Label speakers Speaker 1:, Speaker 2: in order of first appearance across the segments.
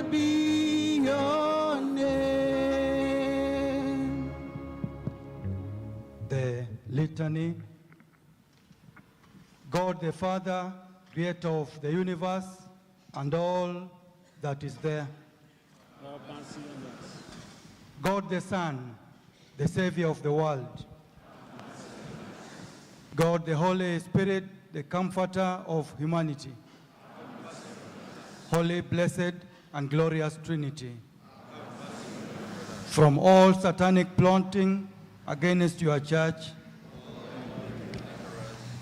Speaker 1: Blessed be your name.
Speaker 2: The litany. God the Father, creator of the universe and all that is there. God the Son, the Savior of the world. God the Holy Spirit, the Comforter of humanity. Holy, blessed, and glorious Trinity. From all satanic plotting against your church,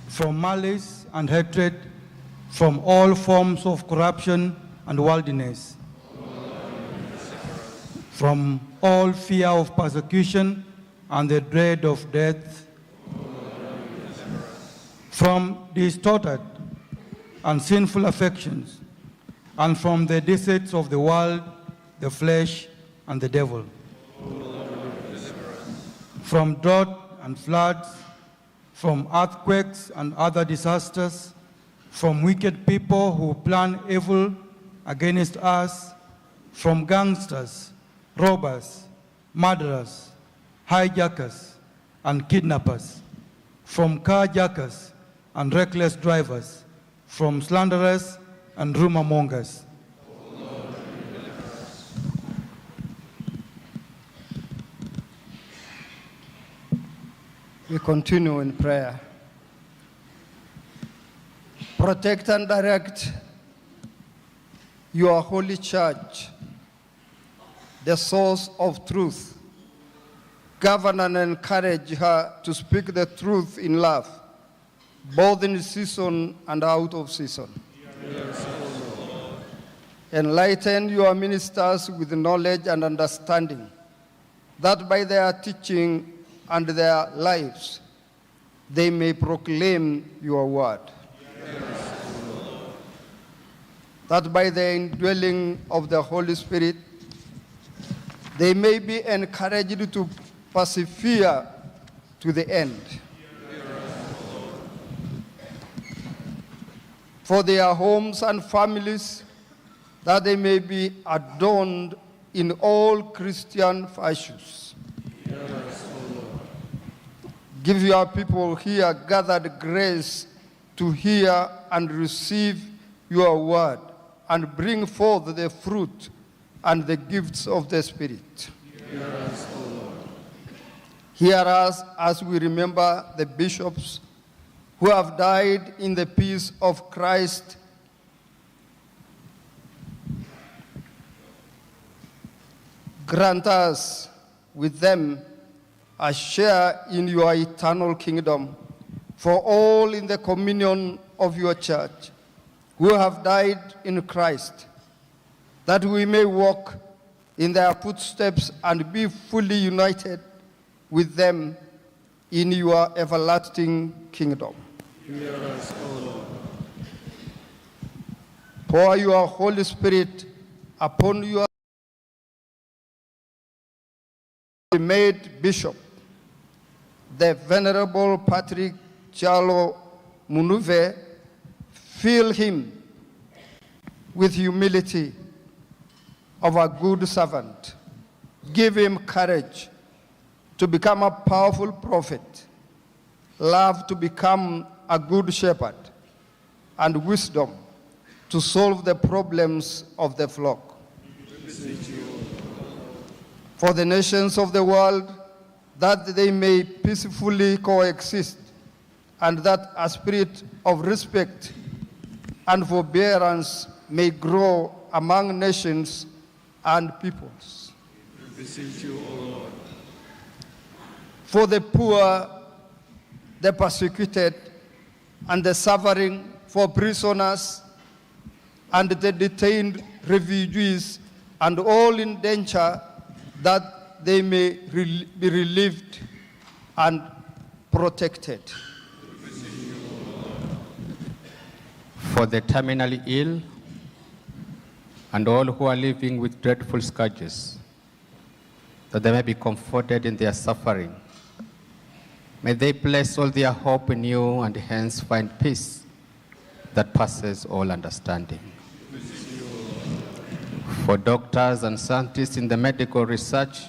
Speaker 2: from malice and hatred, from all forms of corruption and worldliness, from all fear of persecution and the dread of death, from distorted and sinful affections, and from the deceits of the world, the flesh, and the devil, from drought and floods, from earthquakes and other disasters, from wicked people who plan evil against us, from gangsters, robbers, murderers, hijackers, and kidnappers, from carjackers and reckless drivers, from slanderers and rumor mongers.
Speaker 3: We continue in prayer. Protect and direct your holy church, the source of truth. Govern and encourage her to speak the truth in love, both in season and out of season. Yes, enlighten your ministers with knowledge and understanding, that by their teaching and their lives, they may proclaim your word. Yes, that by the indwelling of the Holy Spirit, they may be encouraged to persevere to the end. For their homes and families, that they may be adorned in all Christian virtues. Yes, give your people here gathered grace to hear and receive your word and bring forth the fruit and the gifts of the Spirit. Yes, hear us as we remember the bishops who have died in the peace of Christ. Grant us with them a share in your eternal kingdom, for all in the communion of your church who have died in Christ, that we may walk in their footsteps and be fully united with them in your everlasting kingdom. Hear us, O Lord. Pour your Holy Spirit upon your made bishop, the Venerable Patrick Chalo Munuve. Fill him with humility of a good servant. Give him courage to become a powerful prophet, love to become a good shepherd, and wisdom to solve the problems of the flock. For the nations of the world, that they may peacefully coexist, and that a spirit of respect and forbearance may grow among nations and peoples. We beseech you, O Lord. For the poor, the persecuted, and the suffering, for prisoners and the detained refugees, and all in danger, that they may be relieved and protected.
Speaker 4: For the terminally ill and all who are living with dreadful scourges, that they may be comforted in their suffering. May they place all their hope in you and hence find peace that passes all understanding. for doctors and scientists in the medical research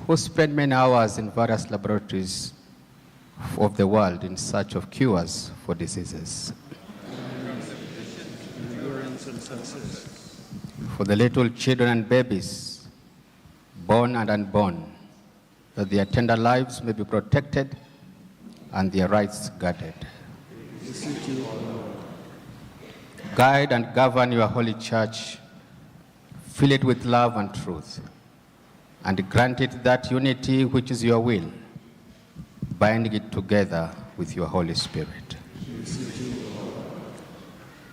Speaker 4: who spend many hours in various laboratories of the world in search of cures for diseases. For the little children and babies, born and unborn, that their tender lives may be protected and their rights guarded. Guide and govern your holy church, fill it with love and truth, and grant it that unity which is your will, binding it together with your Holy Spirit.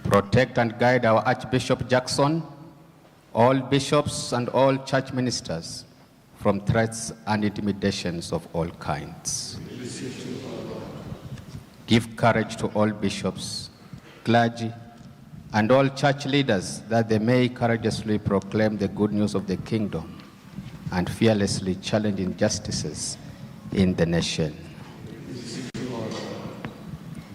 Speaker 4: Protect and guide our Archbishop Jackson, all bishops and all church ministers from threats and intimidations of all kinds. Give courage to all bishops, clergy, and all church leaders that they may courageously proclaim the good news of the kingdom and fearlessly challenge injustices in the nation.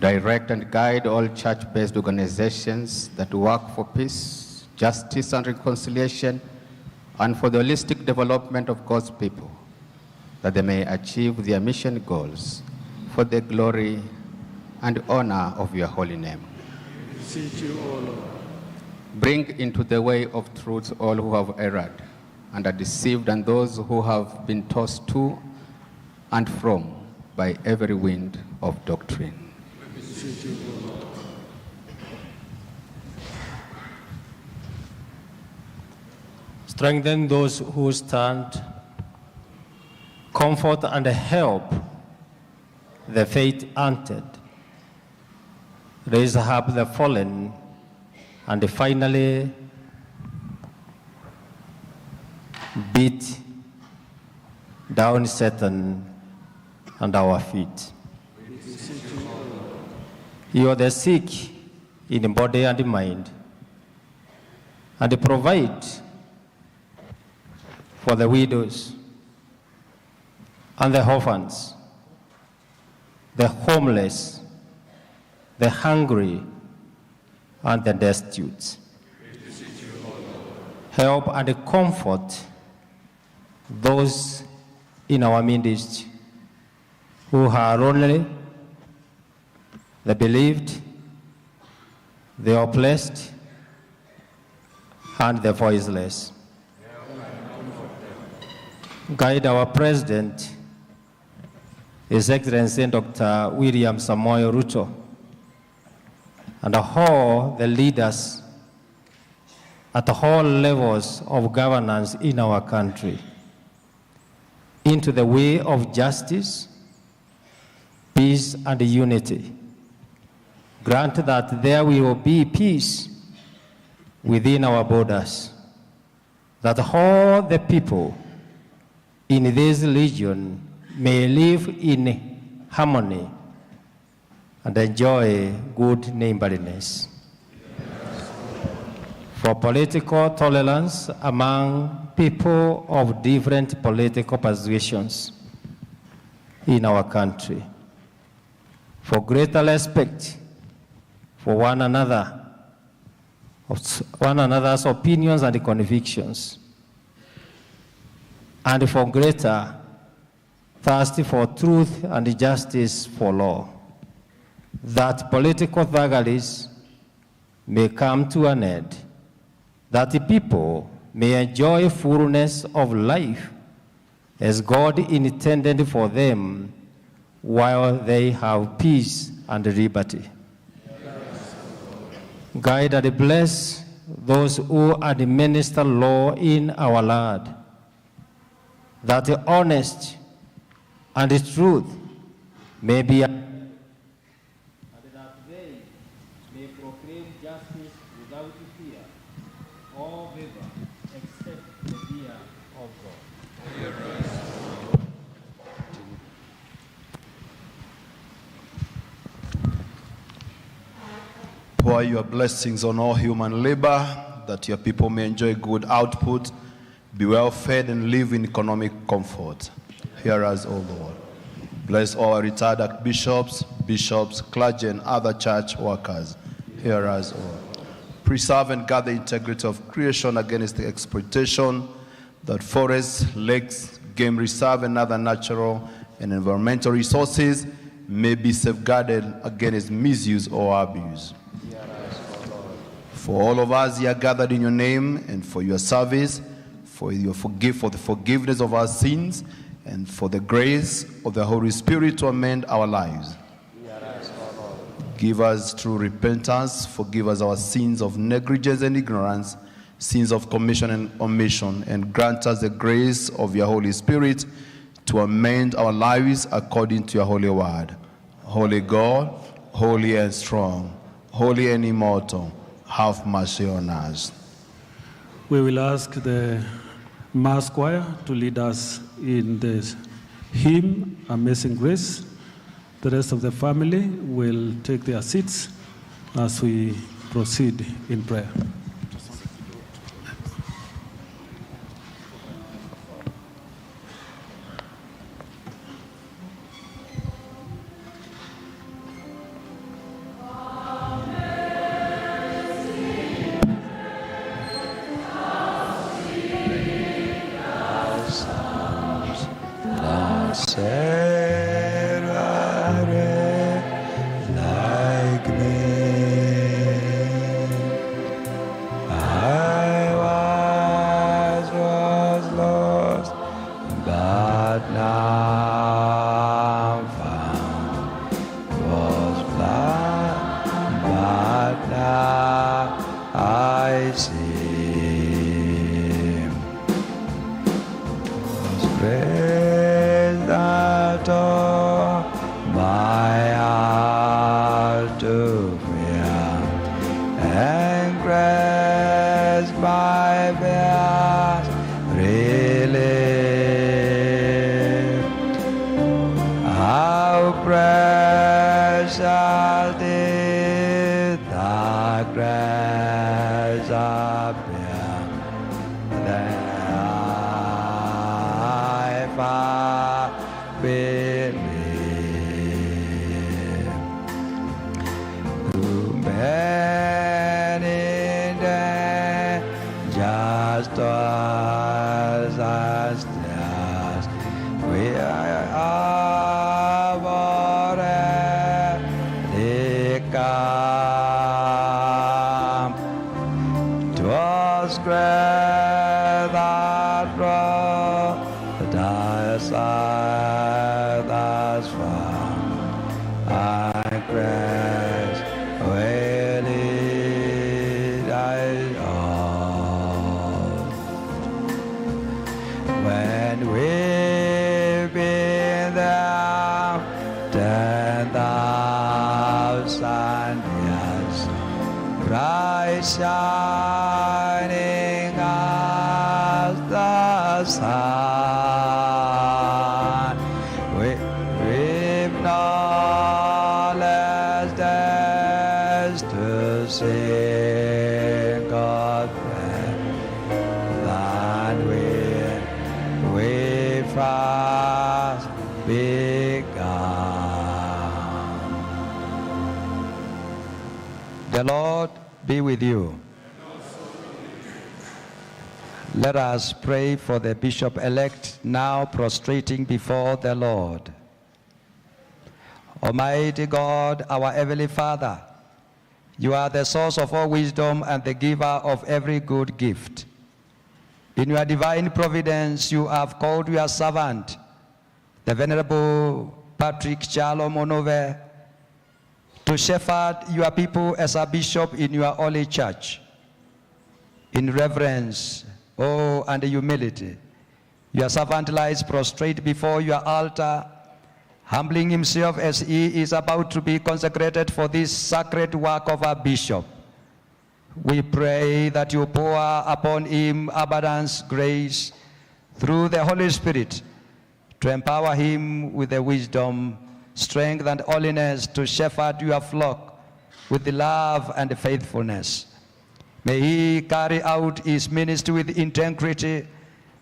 Speaker 4: Direct and guide all church-based organizations that work for peace, justice, and reconciliation, and for the holistic development of God's people, that they may achieve their mission goals for the glory and honor of your holy name. Bring into the way of truth all who have erred and are deceived, and those who have been tossed to and from by every wind of doctrine.
Speaker 5: Strengthen those who stand, comfort and help the faint-hearted, raise up the fallen, and finally beat down Satan under our feet. You are the sick in body and mind, and provide for the widows and the orphans, the homeless, the hungry, and the destitute. Help and comfort those in our midst who are lonely, the bereaved, the oppressed, and the voiceless. Guide our President, His Excellency Dr. William Samoei Ruto, and all the leaders at all levels of governance in our country into the way of justice, peace, and unity. Grant that there will be peace within our borders, that all the people in this region may live in harmony and enjoy good neighborliness. For political tolerance among people of different political persuasions in our country. For greater respect for one another, one another's opinions and convictions, and for greater thirst for truth and justice for law, that political vagaries may come to an end, that the people may enjoy fullness of life as God intended for them, while they have peace and liberty. Guide and bless those who administer law in our land, that the honest and the truth may be, and that they may proclaim justice without fear or favor, except the fear of God.
Speaker 1: Pour your blessings on all human labor, that your people may enjoy good output, be well fed, and live in economic comfort. Hear us, O Lord. Bless all our retired archbishops, bishops, clergy, and other church workers. Hear us, O Lord. Preserve and guard the integrity of creation against the exploitation, that forests, lakes, game reserve, and other natural and environmental resources may be safeguarded against misuse or abuse. For all of us here gathered in your name and for your service, for the forgiveness of our sins, and for the grace of the Holy Spirit to amend our lives. Give us true repentance, forgive us our sins of negligence and ignorance, sins of commission and omission, and grant us the grace of your Holy Spirit to amend our lives according to your holy word. Holy God, holy and strong, holy and immortal, have mercy on us.
Speaker 6: We will ask the Mass Choir to lead us in the hymn, Amazing Grace. The rest of the family will take their seats as we proceed in prayer.
Speaker 7: Shining as the sun, with knowledge there's to sing of them, that we fast begun. The Lord be with you. Let us pray for the bishop-elect now prostrating before the Lord. Almighty God, our Heavenly Father, you are the source of all wisdom and the giver of every good gift. In your divine providence, you have called your servant, the Venerable Patrick Charlo Munuve, to shepherd your people as a bishop in your holy church. In reverence, and humility, your servant lies prostrate before your altar, humbling himself as he is about to be consecrated for this sacred work of a bishop. We pray that you pour upon him abundance grace through the Holy Spirit to empower him with the wisdom, strength, and holiness to shepherd your flock with the love and faithfulness. May he carry out his ministry with integrity,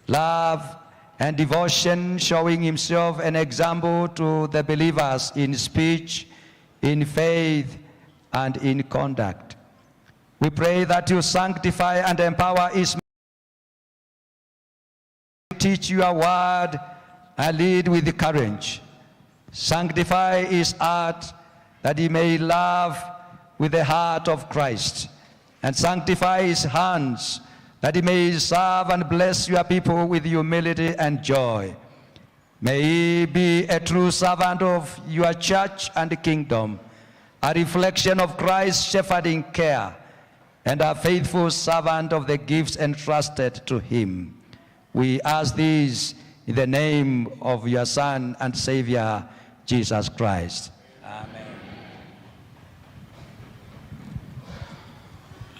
Speaker 7: love, and devotion, showing himself an example to the believers in speech, in faith, and in conduct. We pray that you sanctify and empower his teach your word and lead with courage. Sanctify his heart that he may love with the heart of Christ, and sanctify his hands that he may serve and bless your people with humility and joy. May he be a true servant of your church and kingdom, a reflection of Christ's shepherding care, and a faithful servant of the gifts entrusted to him. We ask these in the name of your Son and Savior, Jesus Christ. Amen.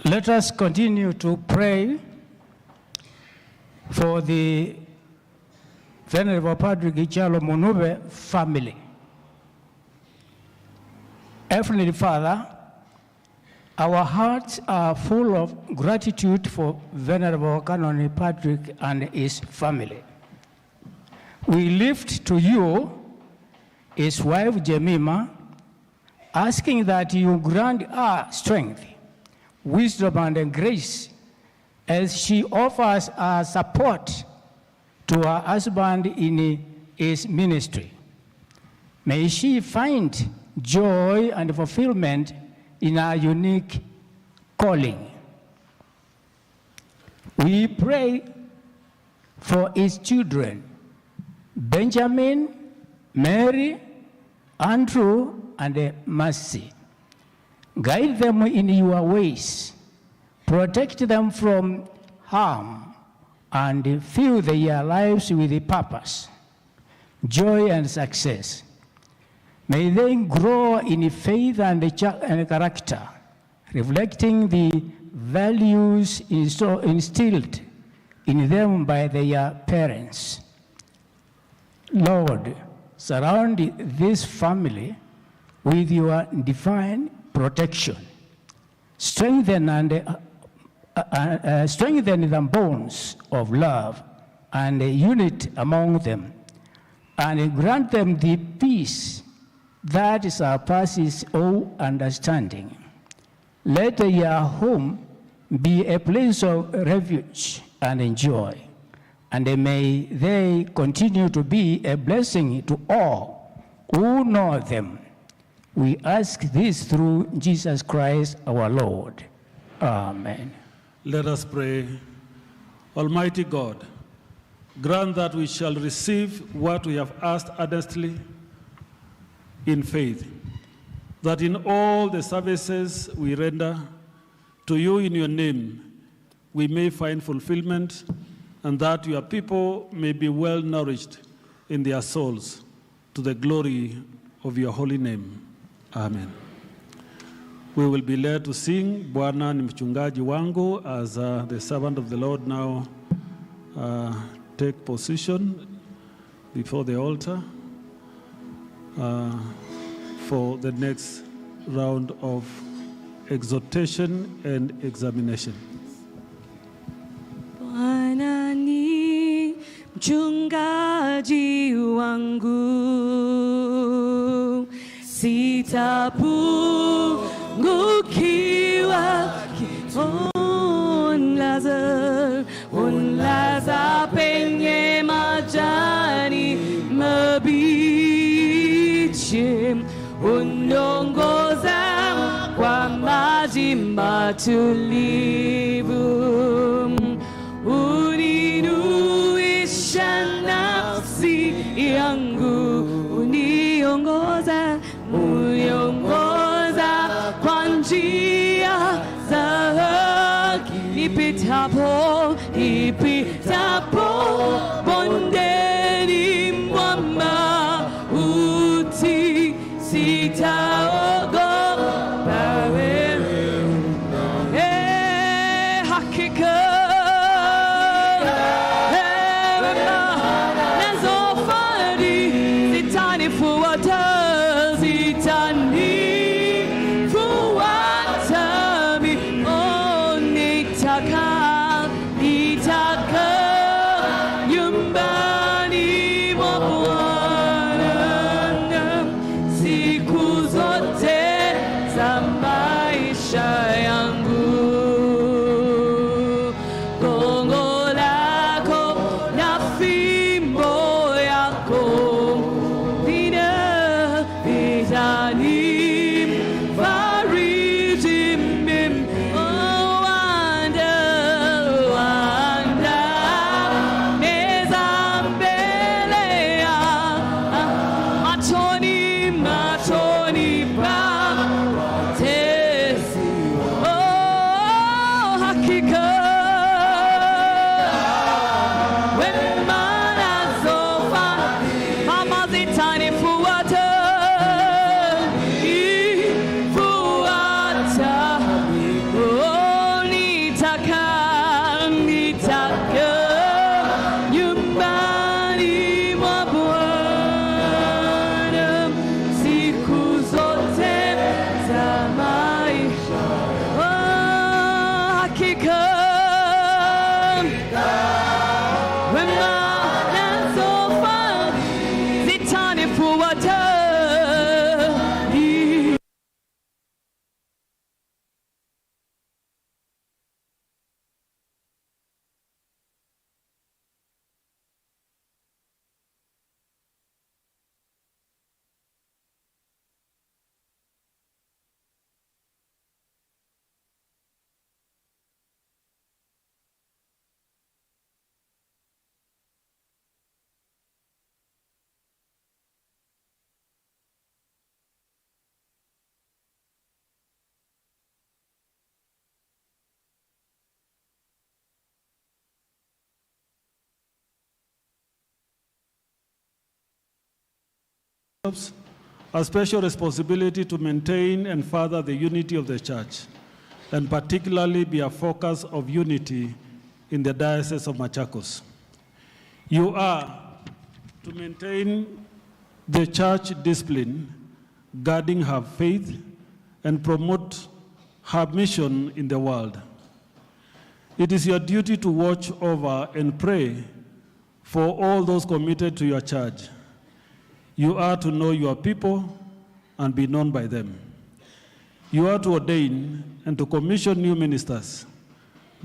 Speaker 8: Let us continue to pray for the Venerable Padre Gichalo Munuve family. Heavenly Father, our hearts are full of gratitude for Venerable Canon Patrick and his family. We lift to you his wife Jemima, asking that you grant her strength, wisdom, and grace as she offers her support to her husband in his ministry. May she find joy and fulfillment in her unique calling. We pray for his children, Benjamin, Mary, Andrew, and Mercy. Guide them in your ways, protect them from harm, and fill their lives with purpose, joy, and success. May they grow in faith and character, reflecting the values instilled in them by their parents. Lord, surround this family with your divine protection. Strengthen the bonds of love and unity among them, and grant them the peace that surpasses all understanding. Let your home be a place of refuge and joy, and may they continue to be a blessing to all who know them. We ask this through Jesus Christ our Lord. Amen.
Speaker 6: Let us pray. Almighty God, grant that we shall receive what we have asked earnestly in faith, that in all the services we render to you in your name, we may find fulfillment, and that your people may be well nourished in their souls to the glory of your holy name. Amen. We will be led to sing Bwana ni mchungaji wangu as the servant of the Lord now take position before the altar for the next round of exhortation and examination.
Speaker 9: Bwana ni mchungaji wangu, sitapungukiwa kitu. Unlaza penye majani mabichi, uniongoza kwa maji matulivu, uninuisha nafsi yangu, uniongoza kwa njia za haki, nipitapo bondeni mwa mauti, sitaogopa wewe. Hakika nazo fadhili zitanifuata, nitaka Remana sofa zitani fuwata.
Speaker 6: A special responsibility to maintain and further the unity of the church, and particularly be a focus of unity in the Diocese of Machakos. You are to maintain the church discipline, guarding her faith, and promote her mission in the world. It is your duty to watch over and pray for all those committed to your charge. You are to know your people and be known by them. You are to ordain and to commission new ministers,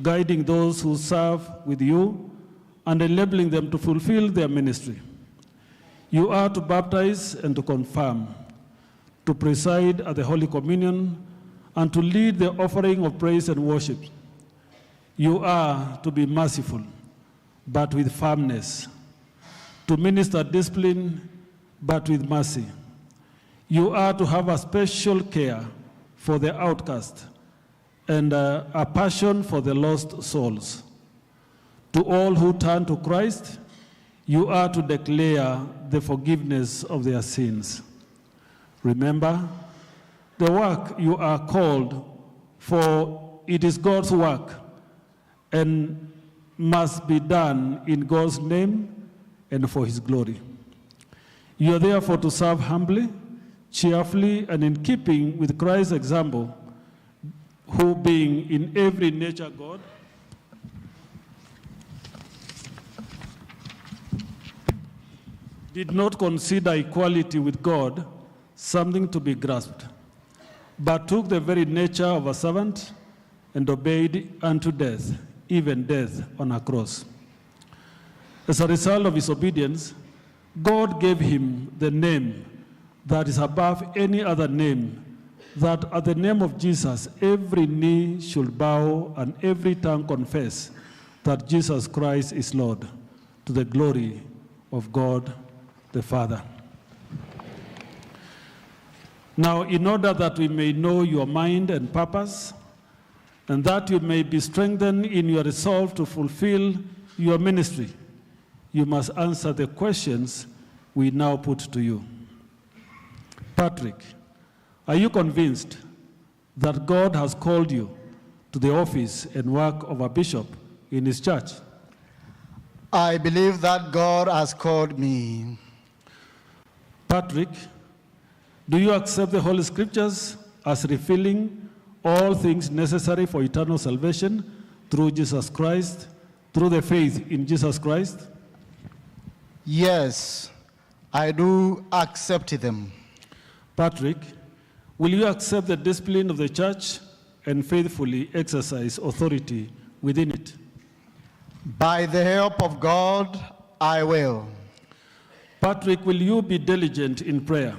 Speaker 6: guiding those who serve with you and enabling them to fulfill their ministry. You are to baptize and to confirm, to preside at the Holy Communion, and to lead the offering of praise and worship. You are to be merciful, but with firmness, to minister discipline, but with mercy. You are to have a special care for the outcast and a passion for the lost souls. To all who turn to Christ, you are to declare the forgiveness of their sins. Remember, the work you are called for, it is God's work and must be done in God's name and for his glory. You are therefore to serve humbly, cheerfully, and in keeping with Christ's example, who being in every nature God, did not consider equality with God something to be grasped, but took the very nature of a servant and obeyed unto death, even death on a cross. As a result of his obedience, God gave him the name that is above any other name, that at the name of Jesus every knee should bow and every tongue confess that Jesus Christ is Lord, to the glory of God the Father. Now, in order that we may know your mind and purpose, and that you may be strengthened in your resolve to fulfill your ministry, you must answer the questions we now put to you. Patrick, are you convinced that God has called you to the office and work of a bishop in his church?
Speaker 10: I believe that God has called me.
Speaker 6: Patrick, do you accept the Holy Scriptures as revealing all things necessary for eternal salvation through Jesus Christ, through the faith in Jesus Christ?
Speaker 10: Yes, I do accept them.
Speaker 6: Patrick, will you accept the discipline of the church and faithfully exercise authority within it?
Speaker 10: By the help of God, I will.
Speaker 6: Patrick, will you be diligent in prayer,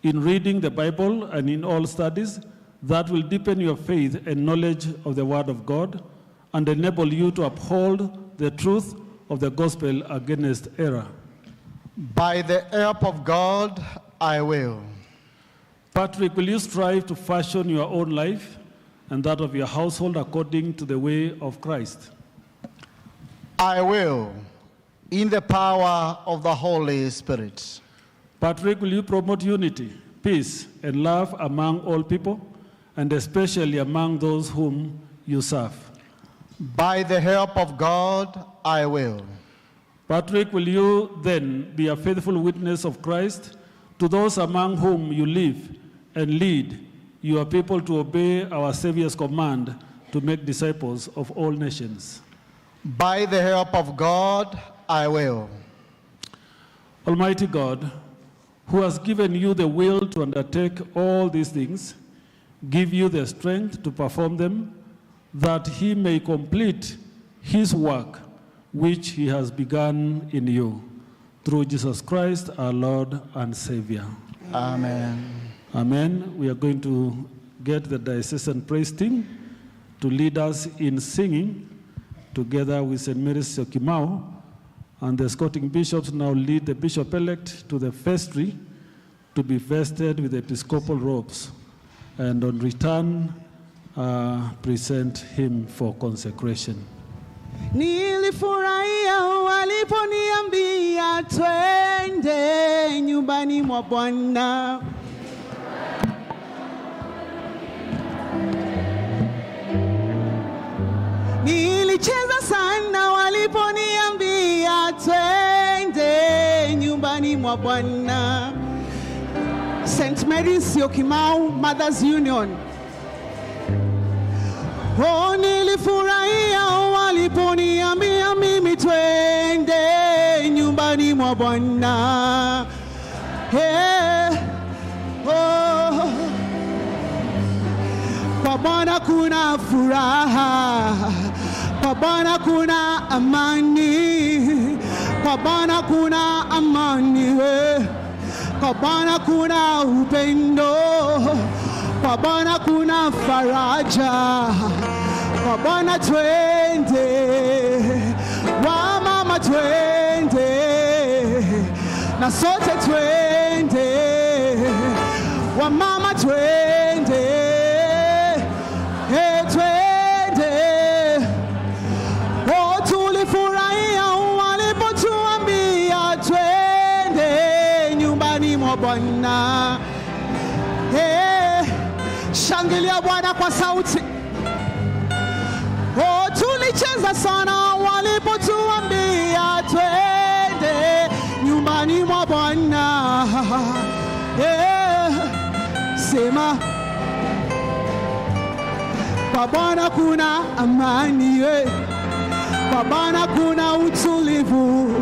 Speaker 6: in reading the Bible, and in all studies that will deepen your faith and knowledge of the Word of God and enable you to uphold the truth of the gospel against error?
Speaker 10: By the help of God, I will.
Speaker 6: Patrick, will you strive to fashion your own life and that of your household according to the way of Christ?
Speaker 10: I will, in the power of the Holy Spirit.
Speaker 6: Patrick, will you promote unity, peace, and love among all people, and especially among those whom you serve?
Speaker 10: By the help of God, I will.
Speaker 6: Patrick, will you then be a faithful witness of Christ to those among whom you live and lead your people to obey our Savior's command to make disciples of all nations?
Speaker 10: By the help of God, I will.
Speaker 6: Almighty God, who has given you the will to undertake all these things, give you the strength to perform them, that he may complete his work which he has begun in you. Through Jesus Christ, our Lord and Savior.
Speaker 10: Amen.
Speaker 6: Amen. We are going to get the diocesan praise team to lead us in singing together with St. Mary's Syokimau, and the escorting bishops now lead the bishop-elect to the vestry to be vested with episcopal robes, and on return, present him for consecration.
Speaker 9: Nilifurahia waliponiambia twende nyumbani mwa Bwana. Nilicheza sana waliponiambia twende nyumbani mwa Bwana. St. Mary's Syokimau Mothers Union. Oh, nilifurahia waliponiambia mimi twende nyumbani mwa Bwana. Hey, oh, kwa Bwana kuna furaha, kwa Bwana kuna amani, kwa Bwana kuna amani, kwa Bwana kuna upendo, kwa Bwana kuna faraja, kwa Bwana twende, wa mama twende, na sote twende, wa mama twende, twende. Oh, tulifurahia walipotuambia twende nyumbani mwa Bwana. Shangilia Bwana kwa sauti. Oh, tulicheza sana walipotuambia twende nyumbani mwa Bwana. Sema, kwa Bwana kuna amani, kwa Bwana kuna utulivu,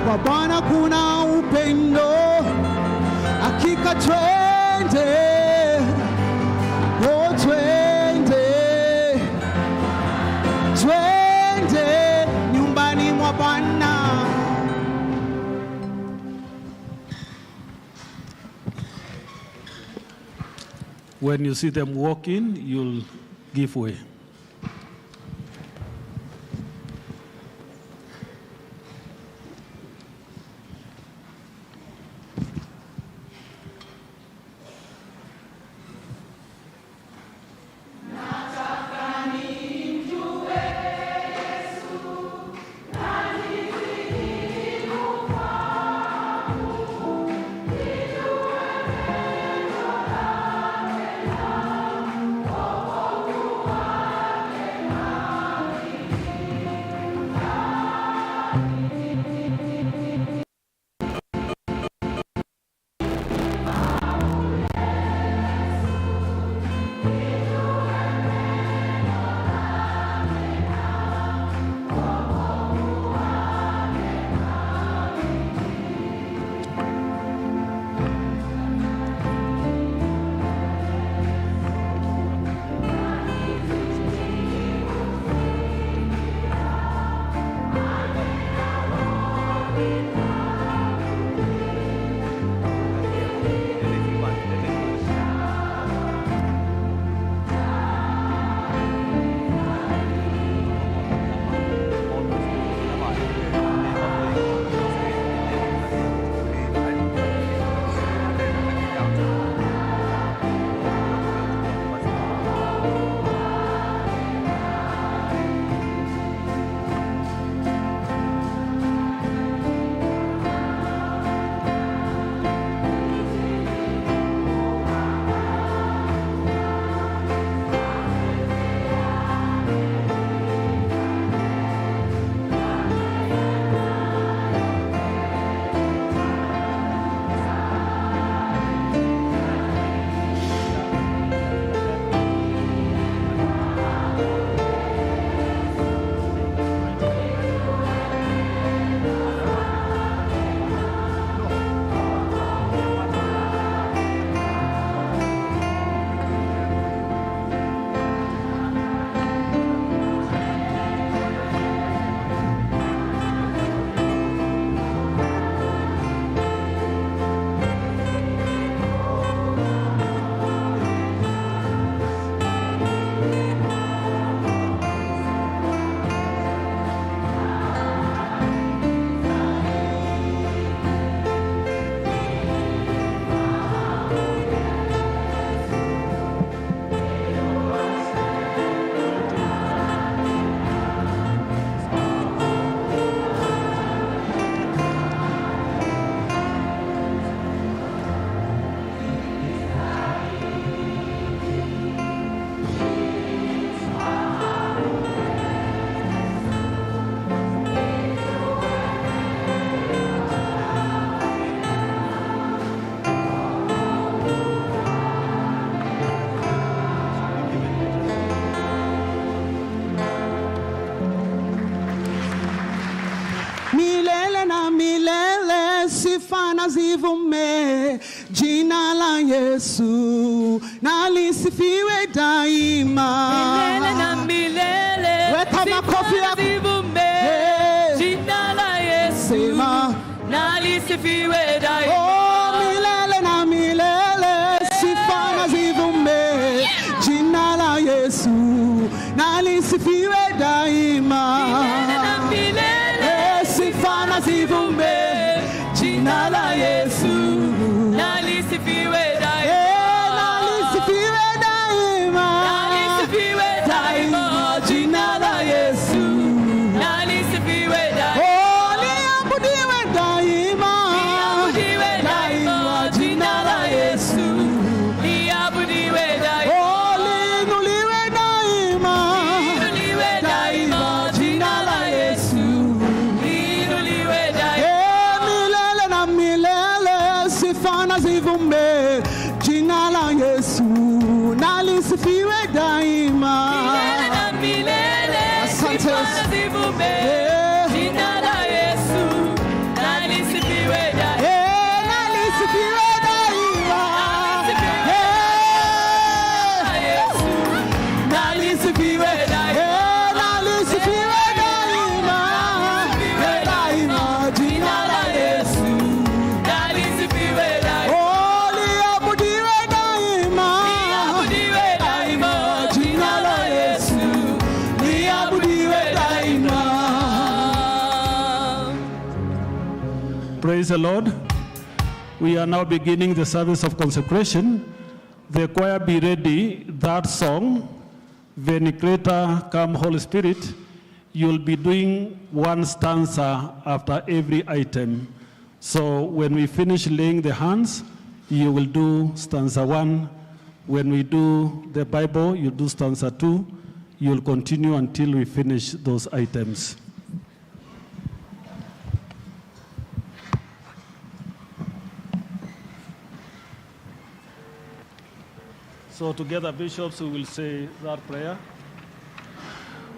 Speaker 9: kwa Bwana kuna upendo. Hakika twende, oh twende, twende nyumbani mwa Bwana.
Speaker 6: When you see them walking, you'll give way.
Speaker 9: sifa na zivume, jina la Yesu na lisifiwe daima.
Speaker 11: Milele na milele,
Speaker 9: weka makofi
Speaker 11: sifa na zivume, jina la Yesu na lisifiwe daima.
Speaker 9: Oh, milele na milele, sifa na zivume, jina la Yesu na lisifiwe daima.
Speaker 11: Milele na milele,
Speaker 9: sifa na zivume, jina la Yesu
Speaker 11: na lisifiwe daima.
Speaker 9: na lisifiwe daima.
Speaker 11: Na lisifiwe daima, jina la Yesu na lisifiwe daima.
Speaker 9: Oh, liabudiwe daima.
Speaker 11: Liabudiwe daima, jina la Yesu. Liabudiwe daima.
Speaker 9: Oh, liinuliwe daima.
Speaker 11: Liinuliwe daima, jina la Yesu. Liinuliwe daima.
Speaker 9: Milele na milele, sifa na zivume, jina la Yesu na lisifiwe daima.
Speaker 11: Milele na milele, sifa na zivume, jina la Yesu na lisifiwe daima.
Speaker 9: Na lisifiwe daima.
Speaker 11: Yesu na lisifiwe daima.
Speaker 9: Na lisifiwe daima. Daima, jina la Yesu
Speaker 11: na lisifiwe daima.
Speaker 9: Oh, liabudiwe daima.
Speaker 11: Liabudiwe daima, jina la Yesu.
Speaker 9: Liabudiwe daima.
Speaker 6: Praise the Lord. We are now beginning the service of consecration. The choir be ready. That song, Ven Canon, Holy Spirit, you'll be doing one stanza after every item. So when we finish laying the hands, you will do stanza 1. When we do the Bible, you do stanza 2. You'll continue until we finish those items. So together, bishops, we will say that prayer.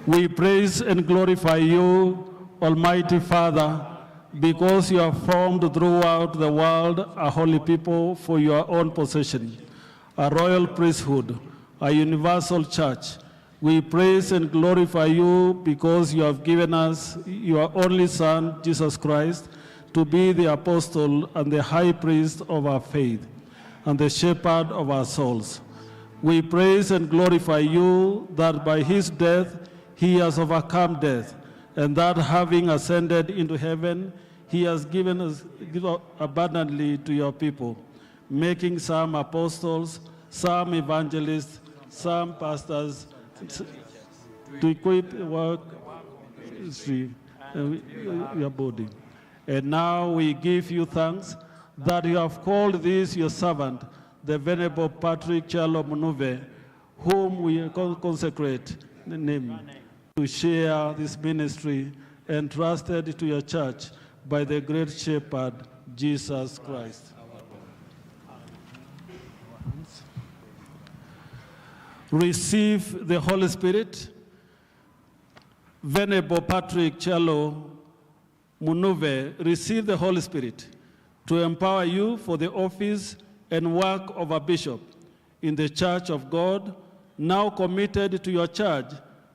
Speaker 6: We praise and glorify you, Almighty Father, because you have formed throughout the world a holy people for your own possession, a royal priesthood, a universal church. We praise and glorify you because you have given us your only Son, Jesus Christ, to be the apostle and the high priest of our faith and the shepherd of our souls. We praise and glorify you that by his death he has overcome death, and that having ascended into heaven, he has given abundantly to your people, making some apostles, some evangelists, some pastors, to equip work, your body. And now we give you thanks that you have called this your servant, the Venerable Patrick Charlo Munuve, whom we consecrate the name to share this ministry entrusted to your church by the great shepherd, Jesus Christ. Receive the Holy Spirit. Venerable Patrick Charlo Munuve, receive the Holy Spirit to empower you for the office and work of a bishop in the Church of God, now committed to your charge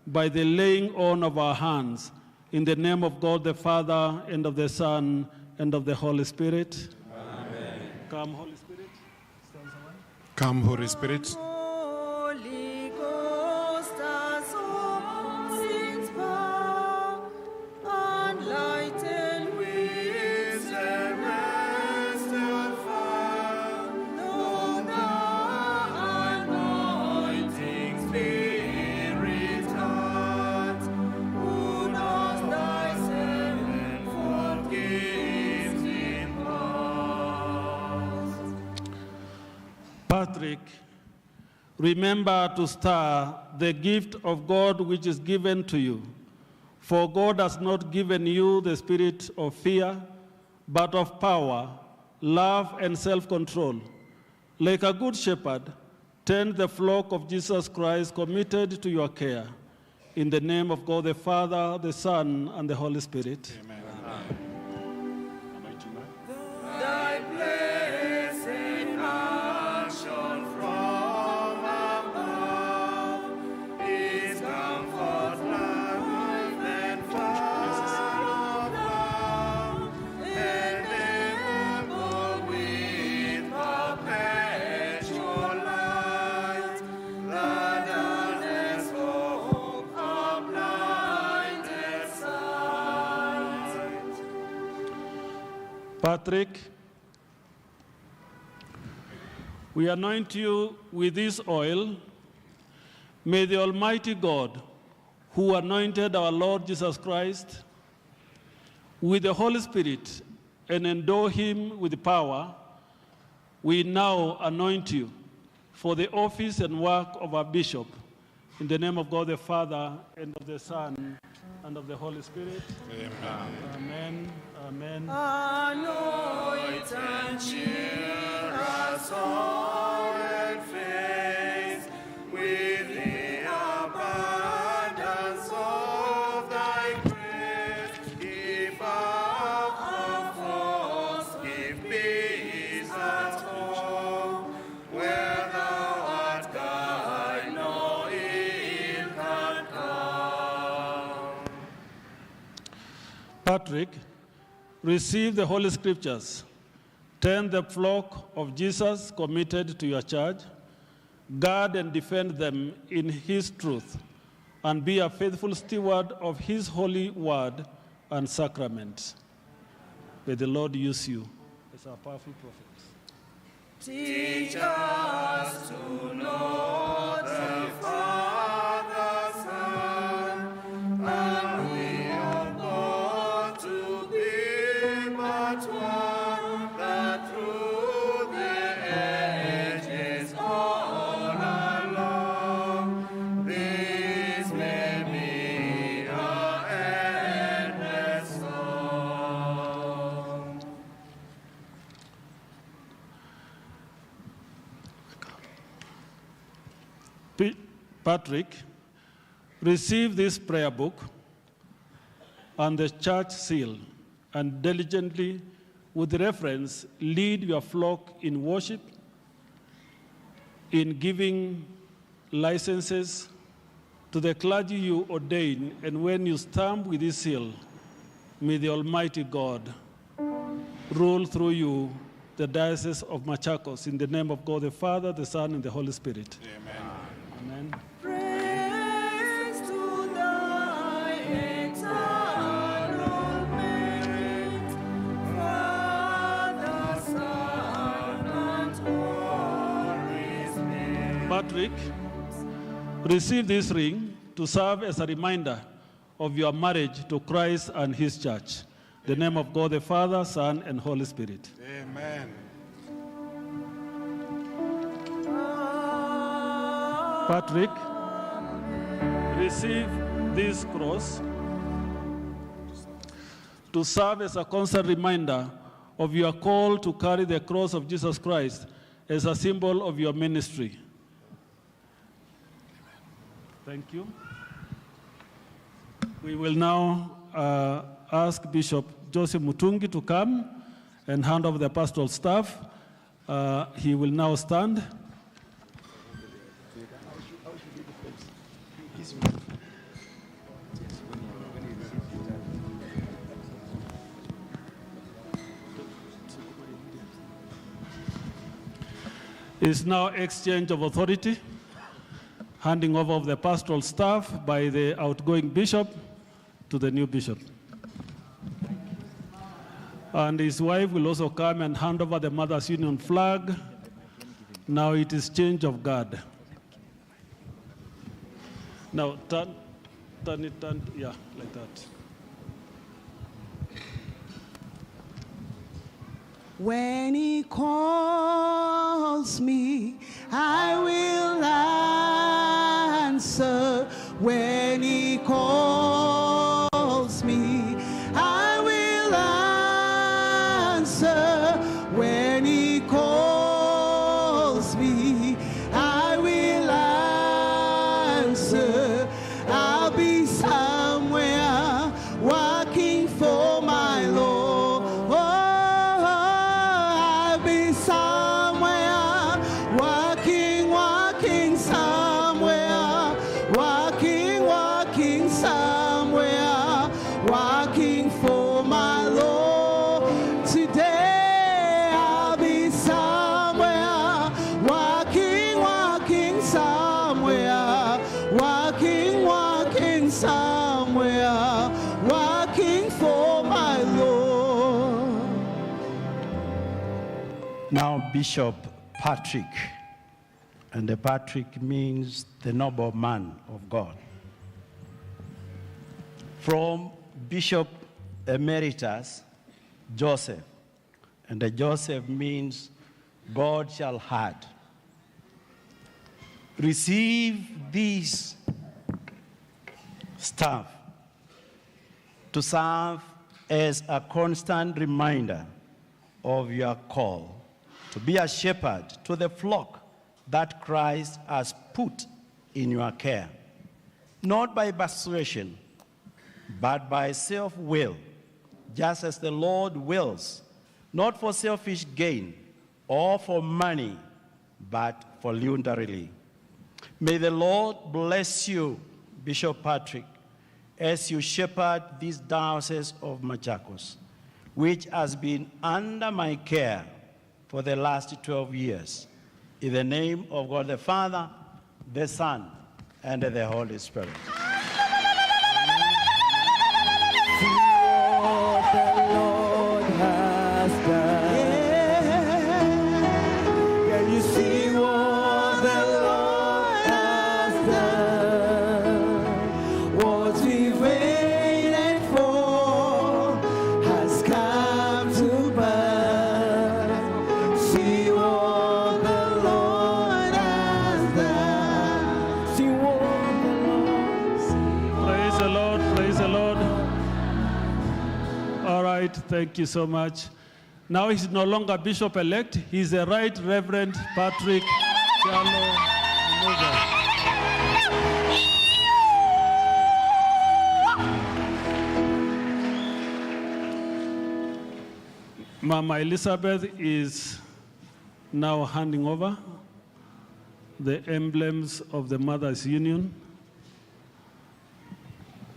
Speaker 6: by the laying on of our hands, in the name of God the Father, and of the Son, and of the Holy Spirit. Amen. Come, Holy Spirit.
Speaker 12: Come, Holy Spirit.
Speaker 11: Holy Ghost, as since power, enlighten with celestial fire, know the anointing Spirit heart, who knows thyself and forgives in past.
Speaker 6: Patrick, remember to stir the gift of God which is given to you. For God has not given you the spirit of fear, but of power, love, and self-control. Like a good shepherd, tend the flock of Jesus Christ committed to your care. In the name of God the Father, the Son, and the Holy Spirit.
Speaker 12: Amen.
Speaker 11: The
Speaker 6: Patrick, we anoint you with this oil. May the Almighty God, who anointed our Lord Jesus Christ with the Holy Spirit and endow him with power, we now anoint you for the office and work of our bishop. In the name of God the Father, and of the Son, and of the Holy Spirit. Amen. Amen. Amen.
Speaker 9: Anoint and cheer us all in faith with the abundance of thy grace. Give up comforts, give peace at home, where thou art guide, no ill can come.
Speaker 6: Patrick, receive the Holy Scriptures. Tend the flock of Jesus committed to your charge. Guard and defend them in his truth, and be a faithful steward of his holy word and sacraments. May the Lord use you as our powerful prophets.
Speaker 9: Teach us to know the Father, Son, and we are born to be but one, that through the ages all along, this may be our endless song.
Speaker 6: Patrick, receive this prayer book and the church seal, and diligently, with reference, lead your flock in worship, in giving licenses to the clergy you ordain, and when you stamp with this seal, may the Almighty God rule through you the Diocese of Machakos, in the name of God the Father, the Son, and the Holy Spirit.
Speaker 9: Amen.
Speaker 6: Amen.
Speaker 9: Praise to thy eternal merit, Father, Son, and Holy Spirit.
Speaker 6: Patrick, receive this ring to serve as a reminder of your marriage to Christ and his church. In the name of God the Father, Son, and Holy Spirit.
Speaker 12: Amen.
Speaker 6: Patrick, receive this cross to serve as a constant reminder of your call to carry the cross of Jesus Christ as a symbol of your ministry. Thank you. We will now ask Bishop Joseph Mutungi to come and hand over the pastoral staff. He will now stand. Is now exchange of authority, handing over of the pastoral staff by the outgoing bishop to the new bishop. And his wife will also come and hand over the Mothers Union flag. Now it is change of guard. Now turn it, yeah, like that.
Speaker 9: When he calls me, I will answer. When he calls me, I will answer. When he calls me, I will answer. I'll be somewhere working for my Lord.
Speaker 13: Now, Bishop Patrick, and the Patrick means the noble man of God. From Bishop Emeritus Joseph, and the Joseph means God shall hide. Receive this staff to serve as a constant reminder of your call to be a shepherd to the flock that Christ has put in your care, not by persuasion, but by self-will, just as the Lord wills, not for selfish gain or for money, but voluntarily. May the Lord bless you, Bishop Patrick, as you shepherd this diocese of Machakos, which has been under my care for the last 12 years. In the name of God the Father, the Son, and the Holy Spirit.
Speaker 6: Thank you so much. Now he's no longer Bishop-elect. He's the Right Reverend Patrick Chalo Munuve. Mama Elizabeth is now handing over the emblems of the Mothers' Union,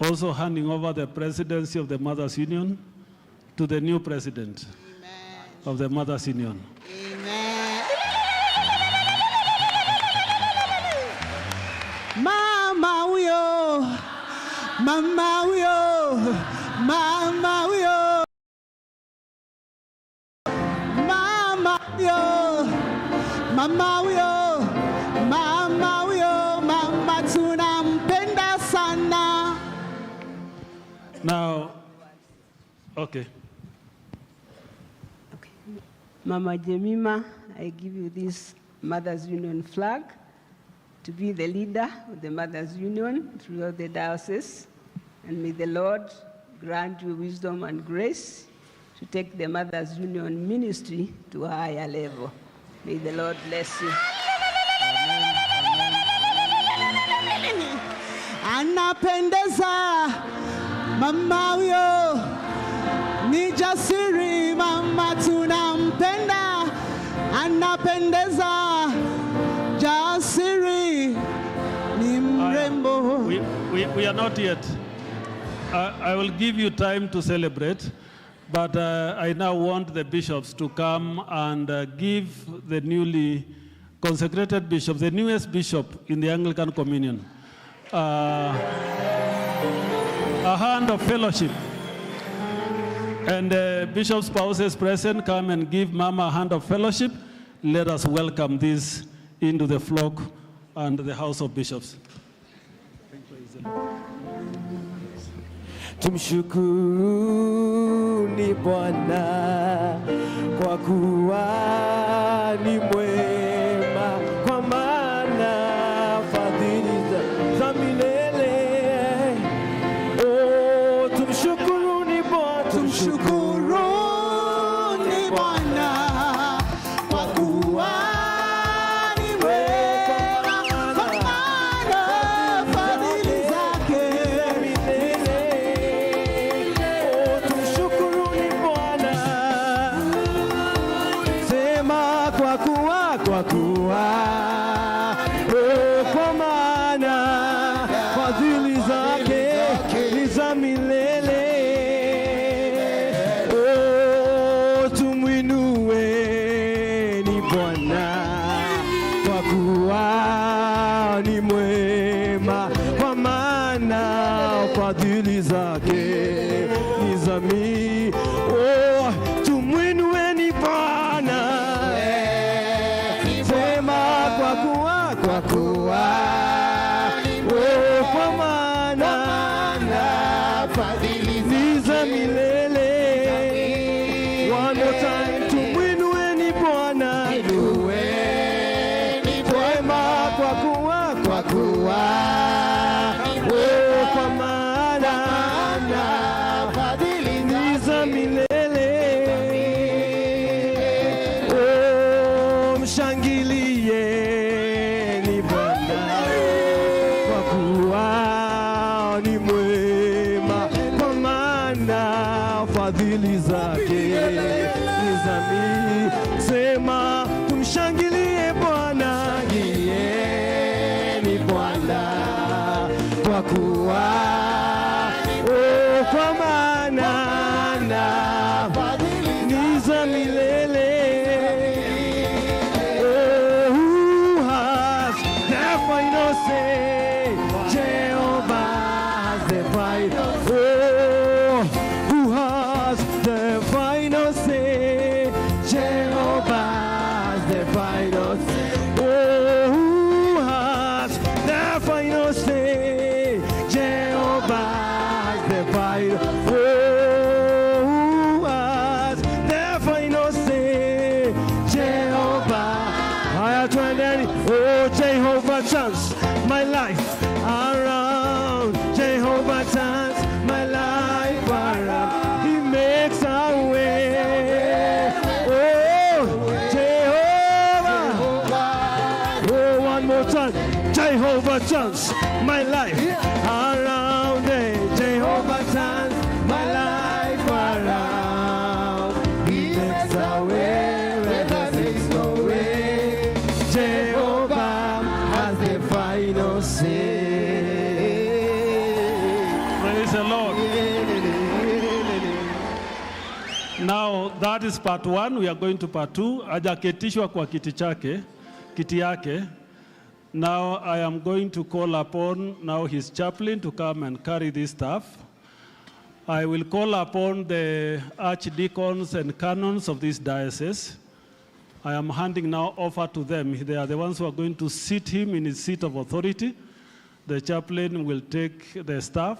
Speaker 6: also handing over the presidency of the Mothers' Union to the new president of the Mothers' Union.
Speaker 14: Amen. Mama uyo, mama uyo, mama uyo, mama uyo, mama uyo, mama uyo, mama tunampenda sana.
Speaker 6: Now, okay.
Speaker 15: Mama Jemima, I give you this Mothers' Union flag to be the leader of the Mothers' Union throughout the diocese. And may the Lord grant you wisdom and grace to take the Mothers' Union ministry to a higher level. May the Lord bless you.
Speaker 14: Amen. Anapendeza, mama uyo, ni jasiri, mama tunampenda, anapendeza, jasiri, ni mrembo.
Speaker 6: We are not yet. I will give you time to celebrate, but I now want the bishops to come and give the newly consecrated bishop, the newest bishop in the Anglican Communion, a hand of fellowship. And bishop spouses present, come and give Mama a hand of fellowship. Let us welcome this into the flock and the house of bishops.
Speaker 9: Tumshukuruni Bwana kwa kuwa ni mwema, kwa maana fadhili za milele. Oh, tumshukuruni Bwana,
Speaker 14: tumshukuruni Bwana kwa kuwa ni mwema, kwa maana fadhili zake
Speaker 9: kwa kuwa kwa maana fadhili zake ni za milele.
Speaker 16: za milele. One more time, tumwinueni Bwana, wema kwa kuwa kwa maana fadhili ni za milele. Oh, mshangilieni Bwana kwa kuwa ni mwema, kwa maana fadhili zake ni za milele. Sema tumshangilie Bwana, ni Bwana kwa kuwa kwa maana ni za milele. Who has the final say? Jehovah has the final. Who has the final say? Jehovah has the final say. Who has the final say? Jehovah has the final. Who has the final say? Jehovah. Higher to an end. Oh, Jehovah turns my life around. Jehovah turns my life around. He makes a way. Oh, Jehovah. Oh, one more time. Jehovah turns my life around. Jehovah turns my life around. He makes a way where there is no way. Jehovah has the final say.
Speaker 6: Praise the Lord. Now that is part 1. We are going to part 2. Hajaketishwa kwa kiti yake. Now I am going to call upon now his chaplain to come and carry this stuff. I will call upon the archdeacons and canons of this diocese. I am handing now over to them. They are the ones who are going to seat him in his seat of authority. The chaplain will take the staff,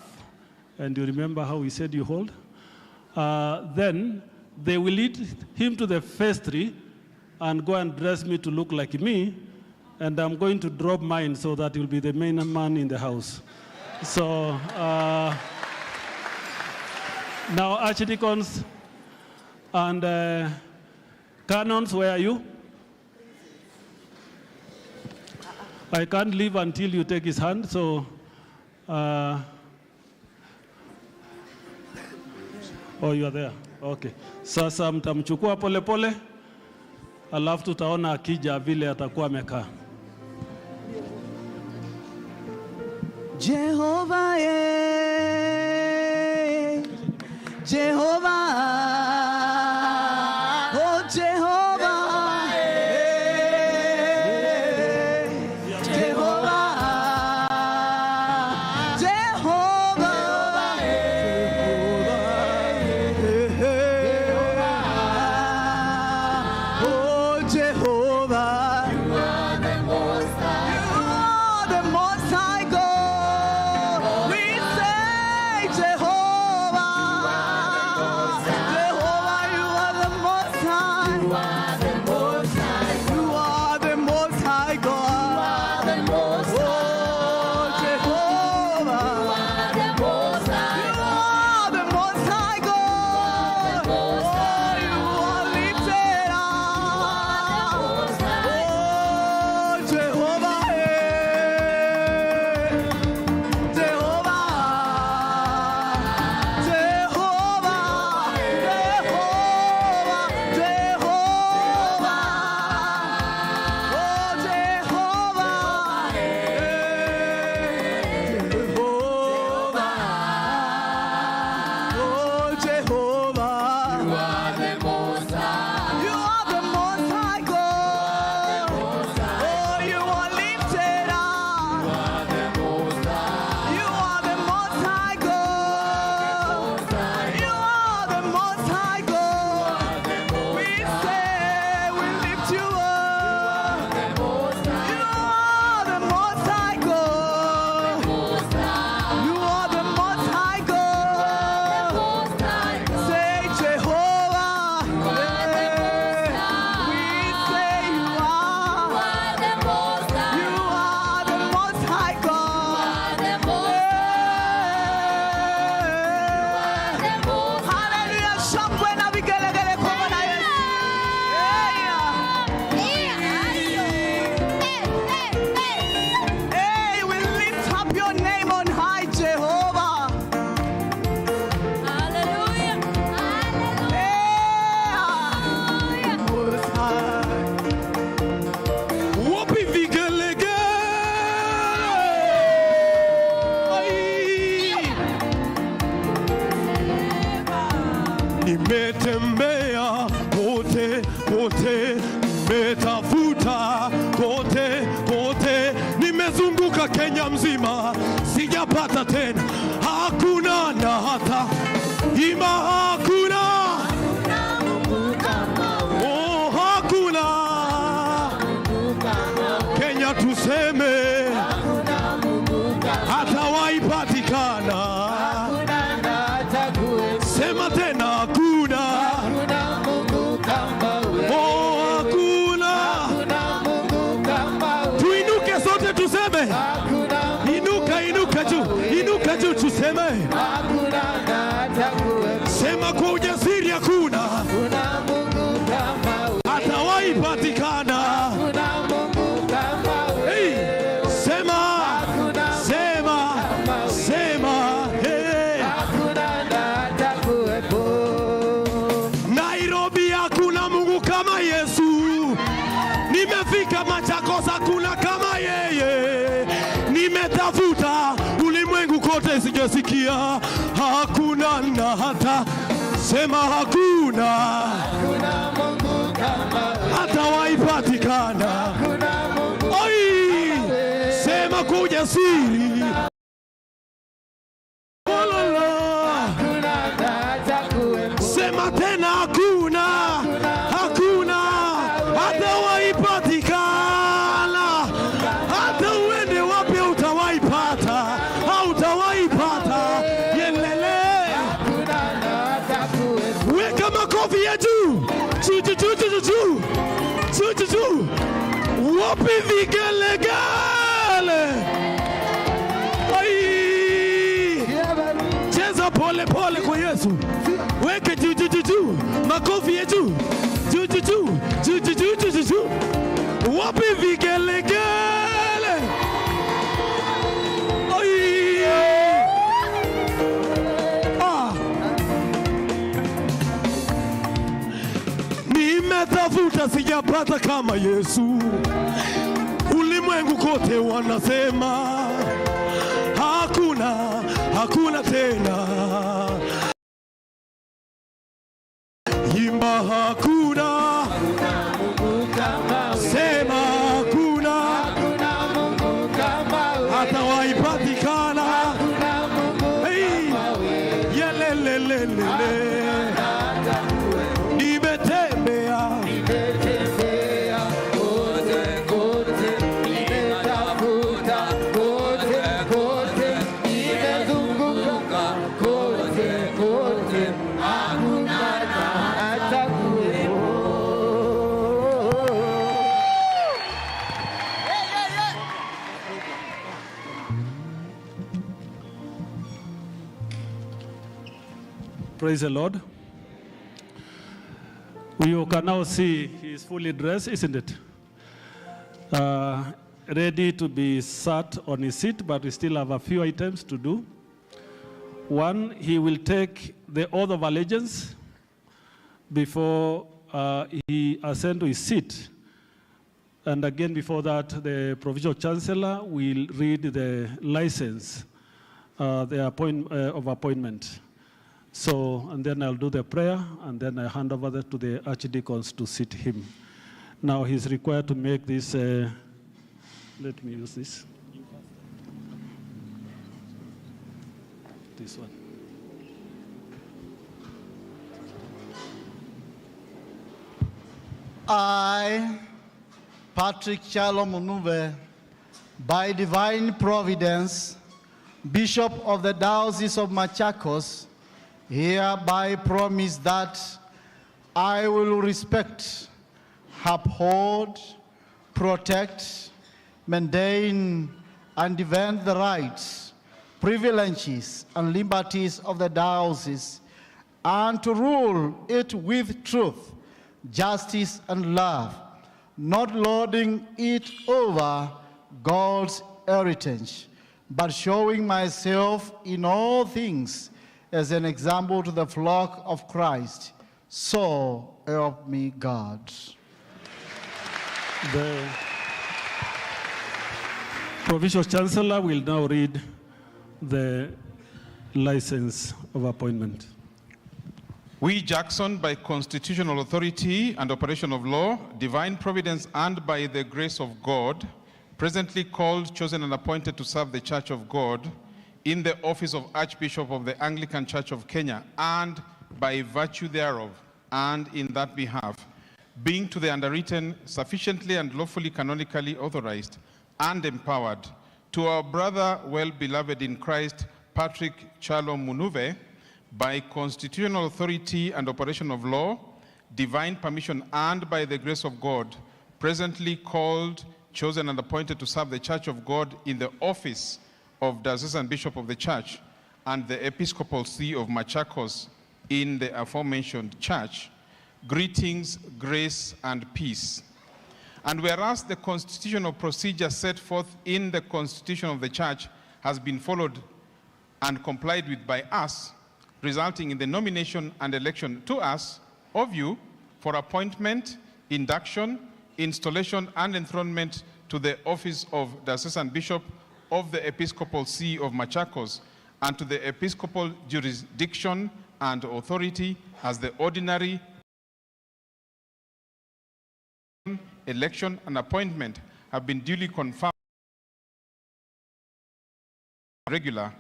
Speaker 6: and you remember how we said you hold. Then they will lead him to the vestry and go and dress me to look like me, and I'm going to drop mine so that he'll be the main man in the house. So now archdeacons and canons, where are you? I can't leave until you take his hand, so oh, you are there. Okay. Sasa mtamchukua pole pole, alafu tutaona akija vile atakuwa amekaa.
Speaker 9: Jehovah, Jehovah, oh Jehovah, Jehovah, Jehovah, oh Jehovah, you are the Most High. You are the Most High God. We say Jehovah, Jehovah.
Speaker 16: nimetembea kote kote, nimetafuta kote kote, nimezunguka Kenya mzima, sijapata tena. Hakuna na hata ima, hakuna, oh hakuna. Kenya tuseme hata waipatikana. Sema tena hakuna, oh hakuna. Tuinuke sote tuseme, inuka juu tuseme. Sema kwa ujasiri hakuna, hata waipatikana. Hey, sema, hey. Nairobi hakuna Mungu kama Yesu. Nimefika Machakos hakuna kama yeye. Nimetafuta ulimwengu kote sijasikia. Hakuna na hata, sema hakuna, hata waipatikana. Oi, sema kwa ujasiri. Sema tena hakuna, hakuna, hata waipatikana. Hata uende wapi utawaipata, hautawaipata. Yelele, weka makofi ya juu, juu. Wapi vigelegele? Cheza pole pole kwa Yesu. Weke juu, makofi ya juu. Wapi vigelegele? Nimetafuta sijapata kama Yesu. Ulimwengu kote wanasema hakuna tena. Imba hakuna, sema hakuna, hata waipatikana. Hey, yelelelelele. Nimetembea kote, nimetafuta kote, nimezunguka kote, hakuna hata kuwepo.
Speaker 6: Praise the Lord. You can now see he is fully dressed, isn't it? Ready to be sat on his seat, but we still have a few items to do. One, he will take the oath of allegiance before he ascends to his seat. And again, before that, the Provincial Chancellor will read the license of appointment. So, and then I'll do the prayer, and then I hand over to the archdeacons to seat him. Now he's required to make this, let me use this. This one.
Speaker 10: I, Patrick Chalo Munuve, by divine providence, Bishop of the Diocese of Machakos, hereby promise that I will respect, uphold, protect, maintain, and defend the rights, privileges, and liberties of the diocese, and to rule it with truth, justice, and love, not lording it over God's heritage, but showing myself in all things as an example to the flock of Christ. So help me God.
Speaker 6: The Provincial Chancellor will now read the license of appointment.
Speaker 12: We, Jackson, by constitutional authority and operation of law, divine providence, and by the grace of God, presently called, chosen, and appointed to serve the Church of God in the office of Archbishop of the Anglican Church of Kenya, and by virtue thereof, and in that behalf, being to the underwritten sufficiently and lawfully canonically authorized and empowered, to our brother well-beloved in Christ, Patrick Chalo Munuve, by constitutional authority and operation of law, divine permission, and by the grace of God, presently called, chosen, and appointed to serve the Church of God in the office of Diocesan Bishop of the Church and the Episcopal See of Machakos in the aforementioned church, greetings, grace, and peace. And whereas the constitutional procedure set forth in the Constitution of the Church has been followed and complied with by us, resulting in the nomination and election to us of you for appointment, induction, installation, and enthronement to the office of Diocesan Bishop of the Episcopal See of Machakos and to the Episcopal jurisdiction and authority as the ordinary election and appointment have been duly confirmed regular.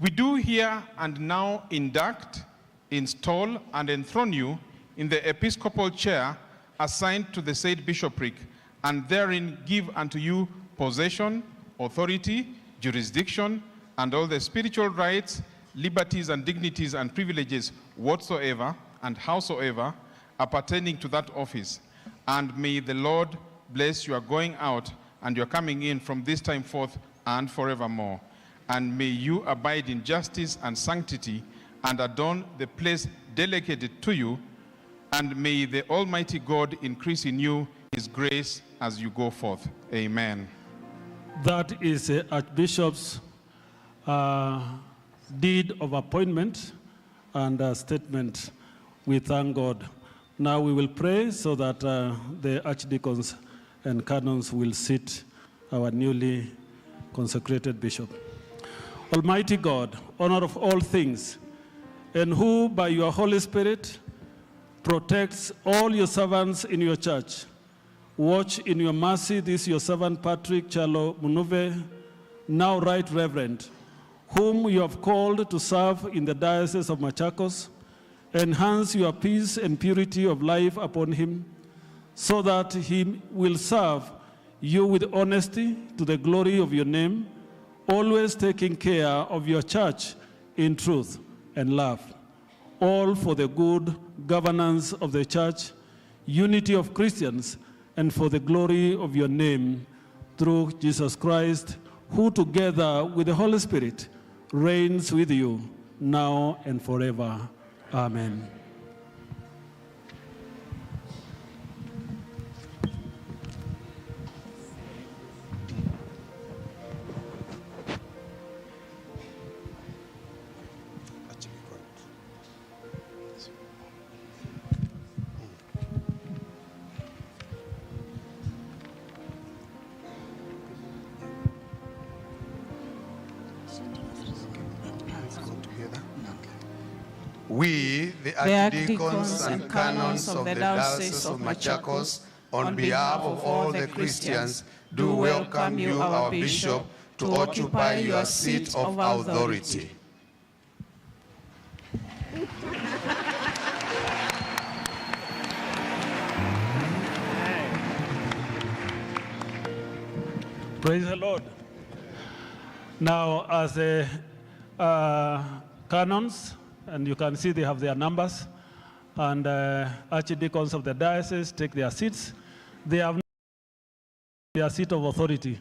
Speaker 12: We do here and now induct, install, and enthrone you in the episcopal chair assigned to the said bishopric, and therein give unto you possession, authority, jurisdiction, and all the spiritual rights, liberties, and dignities and privileges whatsoever and howsoever appertaining to that office. And may the Lord bless your going out and your coming in from this time forth and forevermore. And may you abide in justice and sanctity and adorn the place delegated to you. And may the Almighty God increase in you his grace as you go forth. Amen.
Speaker 6: That is Archbishop's deed of appointment and statement. We thank God. Now we will pray so that the archdeacons and canons will sit our newly consecrated bishop. Almighty God, honor of all things, and who by your Holy Spirit protects all your servants in your church, watch in your mercy this your servant Patrick Chalo Munuve, now Right Reverend, whom you have called to serve in the Diocese of Machakos. Enhance your peace and purity of life upon him, so that he will serve you with honesty to the glory of your name, always taking care of your church in truth and love, all for the good governance of the church, unity of Christians, and for the glory of your name, through Jesus Christ, who together with the Holy Spirit reigns with you now and forever. Amen.
Speaker 17: We, the archdeacons and canons of the Diocese of Machakos, on behalf of all the Christians, do welcome you, our bishop, to occupy your seat of authority.
Speaker 6: Praise the Lord. Now, as the canons, and you can see they have their numbers, and archdeacons of the diocese take their seats. They have their seat of authority.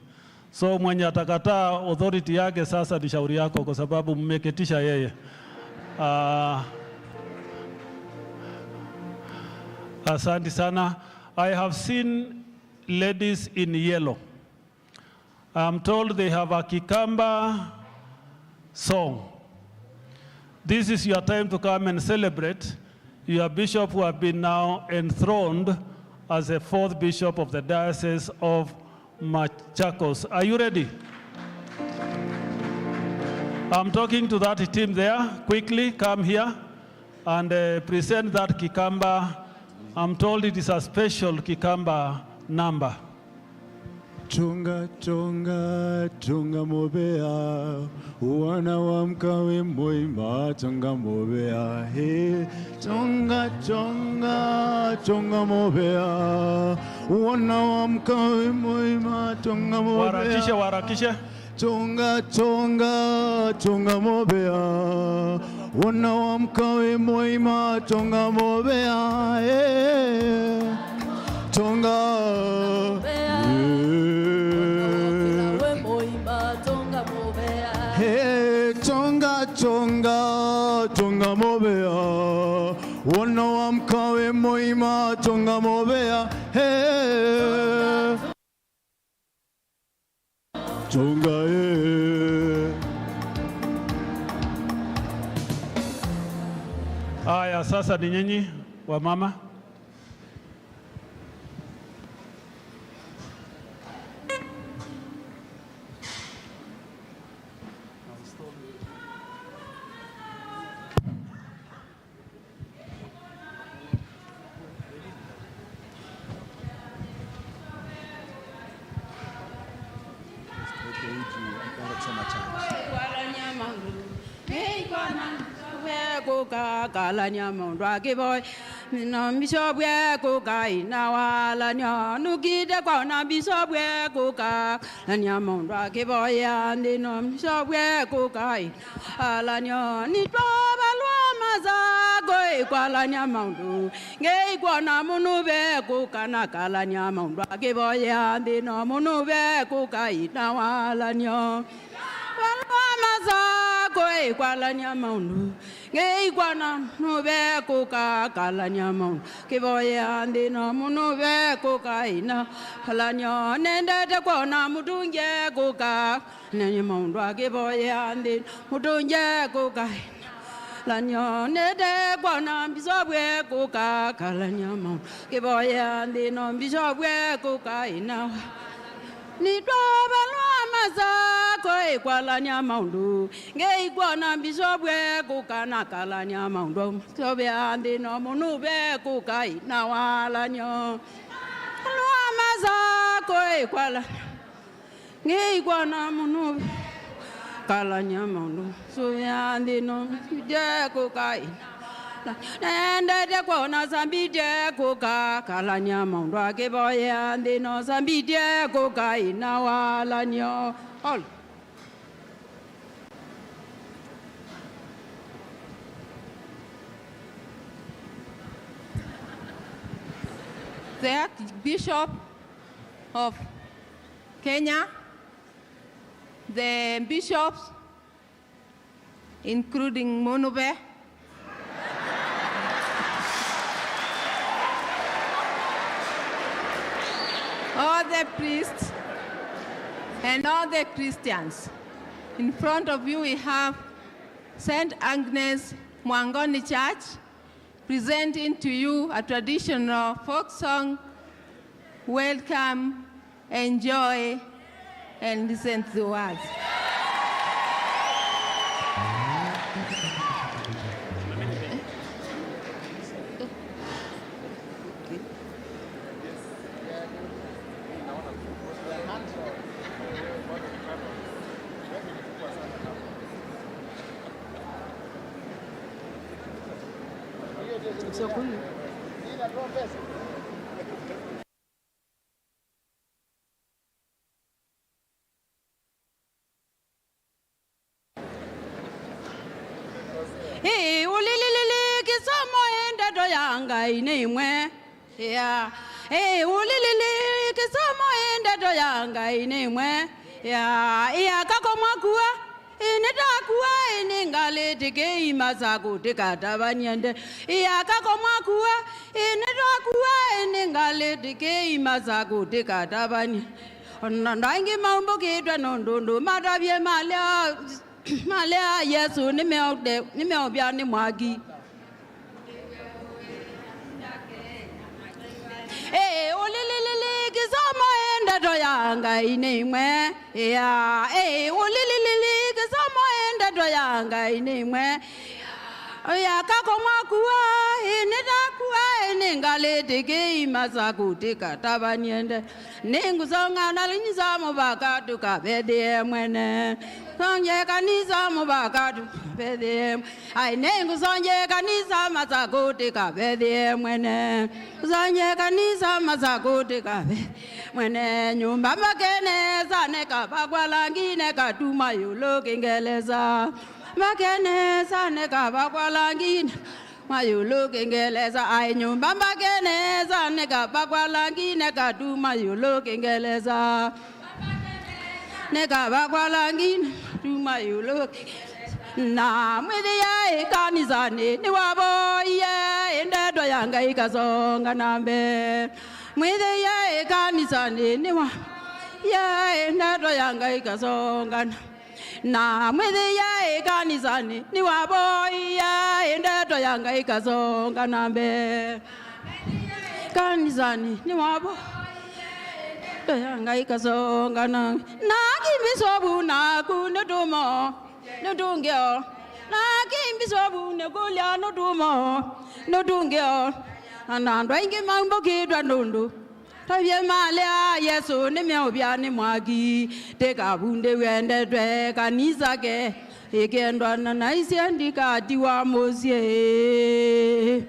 Speaker 6: So mwenye atakataa authority yake sasa ni shauri yako, kwa sababu mmeketisha yeye. Asante sana. I have seen ladies in yellow. I'm told they have a Kikamba song. This is your time to come and celebrate your bishop who have been now enthroned as the fourth bishop of the Diocese of Machakos. Are you ready? I'm talking to that team there. Quickly, come here. and present that kikamba. I'm told it is a special kikamba number.
Speaker 18: Chunga, chunga, chunga mobea, wana wa mkawe moima, chunga mobea, he. Chunga, chunga, chunga mobea, wana wa mkawe moima, chunga mobea.
Speaker 6: Warakisha, warakisha.
Speaker 18: Chunga, chunga, chunga mobea, wana wa mkawe moima, chunga mobea, he. Chunga, hey, chonga, chonga, chonga mobea. Wana wa mkawe moima, chonga mobea. Hey, chonga, hey.
Speaker 6: Aya, sasa ni nyinyi wa mama.
Speaker 19: Kalanya mondwa kiboy no bisobwe kuka inawa lanya nukide kwa na bisobwe kuka lanya mondwa kiboy andi no bisobwe kuka lanya ni toba lwa mazago kwa lanya mondu ngei kwa na munuve kuka na kalanya mondwa kiboy andi no munuve kuka inawa lanya lwa mazago kwa lanya mondu ngei kwana nube kuka kalanya mon kiboya ndino munube kuka ina kalanyo nende te kwana mutunje kuka nenye mondwa kiboya ndino mutunje kuka lanyo nende kwana bisobwe kuka kalanya mon kiboya ndino bisobwe kuka ina ni toba lwa mazako ikwalanya maundu ngei kwana bisobwe kuka na kalanya maundu sobe andi no munube kuka ina walanyo lwa mazako ikwala ngei kwana munube kalanya maundu sobe andi no de kuka ina nende de kwana zambide kuka kalanya maundu akiboya andi no zambide kuka ina walanyo all.
Speaker 20: The Archbishop of Kenya, the bishops, including Munuve, all the priests, and all the Christians. In front of you we have St. Agnes Mwangoni Church, presenting to you a traditional folk song. Welcome, enjoy, and listen to the words.
Speaker 19: Hey, ulilili kisomo enda doyanga inemwe. Yeah. Hey, ulilili kisomo enda doyanga inemwe. Yeah, yeah, kako mwakua. Inetakuwa iningale tike imasaku tikatabanyende. Yeah, kako mwakua. Inetakuwa iningale tike imasaku tikatabanyende. Nandangi maumbo kitwa nondundu matabye malya. Malaya Yesu nimeobia ni mwagi. Ulilili kisomo enda doyanga inemwe. Ulilili kisomo enda doyanga inemwe. Oya kakomakua initakuwa iningale tiki masaku tika tabaniende ningu songa nalinisa mubaka tukabede mwene sonje kanisa mubaka tukabede ai ningu sonje kanisa masaku tukabede mwene sonje kanisa masaku tukabede mwene nyumba makene sane kabagwa langine katuma yulo kingeleza Makene sane kabagwa langine mayulo kingeleza ai nyumba makene sane kabagwa langine kaduma yulo kingeleza ne kabagwa langine duma yulo na mwidi ya kanisa ni wabo ye ndedo yanga ikasonga nambe mwidi ya kanisa ni wa ye ndedo yanga ikasonga na mwezi ya kanisani ni waboi ya ndeto yanga ikasonga nambe kanisani ni waboi ndeto yanga ikasonga na kimbisobu na kunutumo nutungyo na kimbisobu ne kulya nutumo nutungyo anandwa ingi mambo kidwa nundu Tabye malea Yesu ni meobia ni mwagi teka bunde wende dwe kanisa ke ikendwa na isiendi kati wa mosie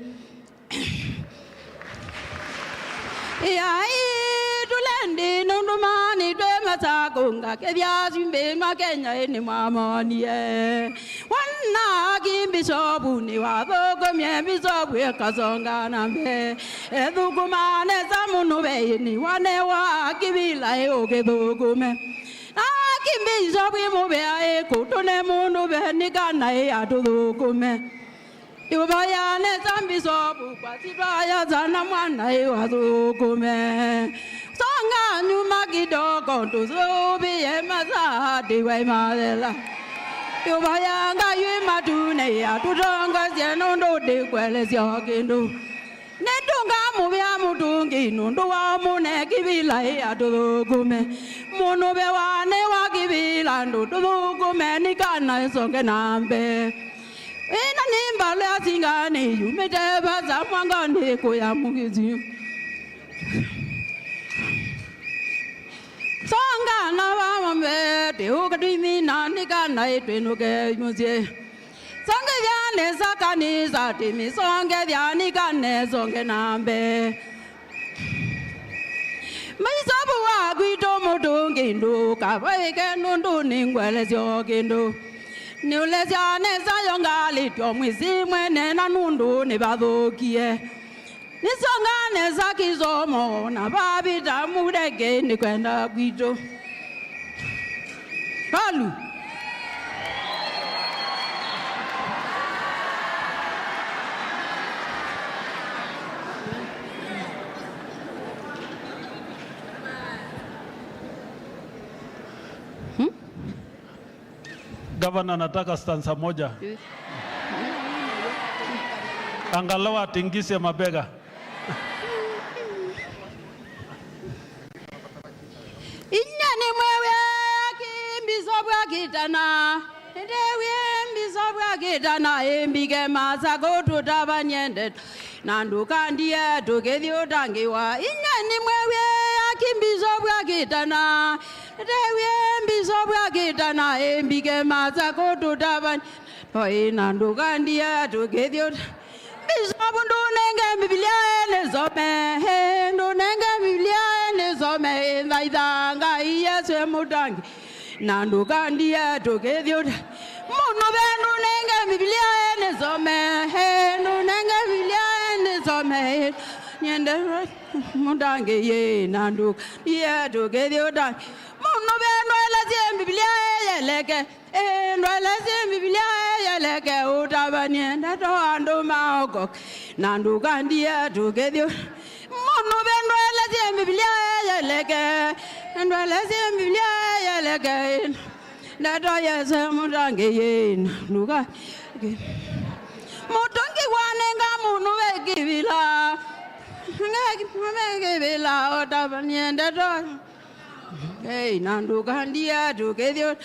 Speaker 19: tulendi nundumani dwe masakunga kebya zimbe makenya ni mamoni wana kimbisobu ni wagogo myembisobu ekasonga nambe edukumane zamunuve ni wane wa kibila ogedukume kimbisobu mube ekutune munuve nikana atudukume Yubayane zambisobu kwatibaya zana mwana wadukume Songa nyuma kidogo tuzubi emazadi waimadela Yubayanga yumatune ya tutonga zenondo de kwele zyokindu Nedunga mubya mutungi nundu wa mune kibila ya tudukume Munube wane wa kibila ndudukume nikana songe nambe Ina nimba le asingani yumete baza mwangani kuya mugizi Songa na wambe te ukadimi na nikana etwenuke muzie Songe vyane sakani zatimi songe vyani kane songe nambe Maisabu wa gwito mutungindu kabaike nundu ningwele zyokindu Niulezane zayongali tomwizi mwene na nundu nibathukie Nisongane za kizomo na babita mudege ni kwenda gwito Halu
Speaker 6: Gavana nataka stanza moja. Angalau atingise mabega.
Speaker 19: Inyani mwewe kimbisobwa kitana Ndewe mbisobwa kitana Embige masaku tutabanyende Nanduka ndiye tukethio utangiwa Inyani mwewe kimbisobwa kitana Ndewe mbisobwa kitana Embige masaku tutabanyende Nanduka ndiye tukethio Bisobu ndunenge Biblia nezome Ndunenge Biblia nezome Ndaidanga Yesu mutangi Nanduka ndiye tukethio Munuve ndunenge Biblia nezome Ndunenge Biblia nezome Nyende mutangi ye nanduka ndiye tukethio Munuve ndwelezi Biblia yeleke Ndwelezi Biblia yeleke utabanyenda toandu maoko Nanduka ndiye tukethio Munuve ndwelezi Biblia yeleke Ndwelezi Biblia yeleke Ndato Yesu mutangi ye nanduka Mutungi wanenga Munuve kibila Munuve kibila utabanyenda toandu Hey, nanduka ndiye tukethio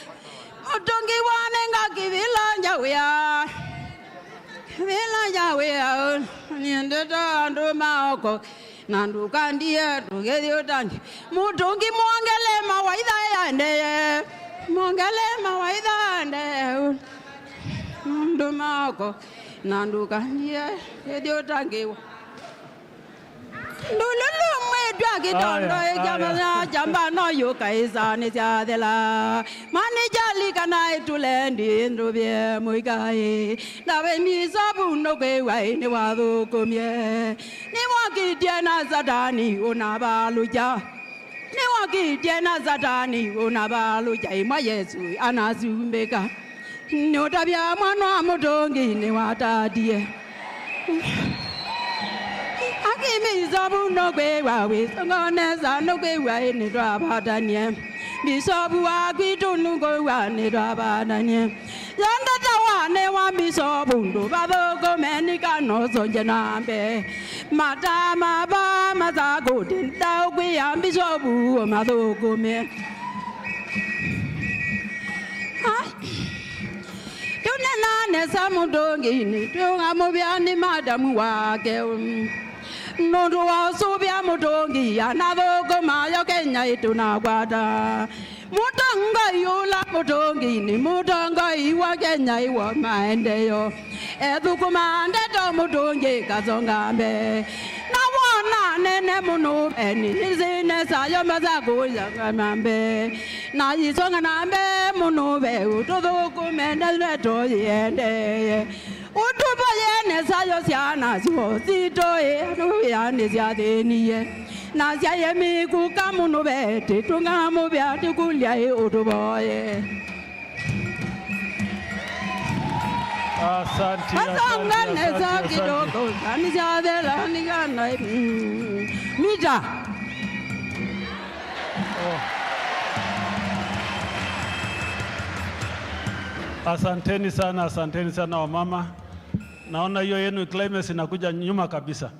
Speaker 19: Mutungi wanenga kibila njawia Vela Yahweh, and the Dando Maoko, Nandu Candia, Together Dandy, Mutongi Mongale, Mawaida, and Mongale, Mawaida, and Nandu Maoko, Nandu Candia, Edio Dangi. Lulu, my drag it on, Jamba, no, you guys are Nizadela. Manija Likanai to land in Rubia, Muigai. Now, when he's a no gay way, Nevado Comie. Newaki Diana Zadani, Unabaluja. Newaki Diana Zadani, Unabaluja, my Yesu, Anazumbeka. No Tabia Mano Motongi, Newata, dear. Give me some no way, with Gonesa, no way, in the Drabadanian. Bisobu, we don't go on the Drabadanian. Yonder Tawa, ne one Bisobu, Babo, Gomanica, no Sonjanabe. Madama, Masaku, didn't thou be a Bisobu, Mado Gome. Tunana, Samudongi, Tungamoviani, Madam Wage. No do also be a motongi, another go Maya Kenya to Naguada. Mutanga, you la motongi, Mutanga, you are Kenya, you are my deo. Edu command at Motongi, Kazongambe. Now one, Nemuno, and his in a Sayamazago, Yagamambe. Now he's on an ambe, Munuve, Utongoi, and the Toy, and Utubayane Sayosiana, Sito, Yanis Nazayami, Kukamunove, Tungamobia, Tukulia, Utuboy.
Speaker 6: Asanteni sana wamama. Naona hiyo yenu claims inakuja nyuma kabisa.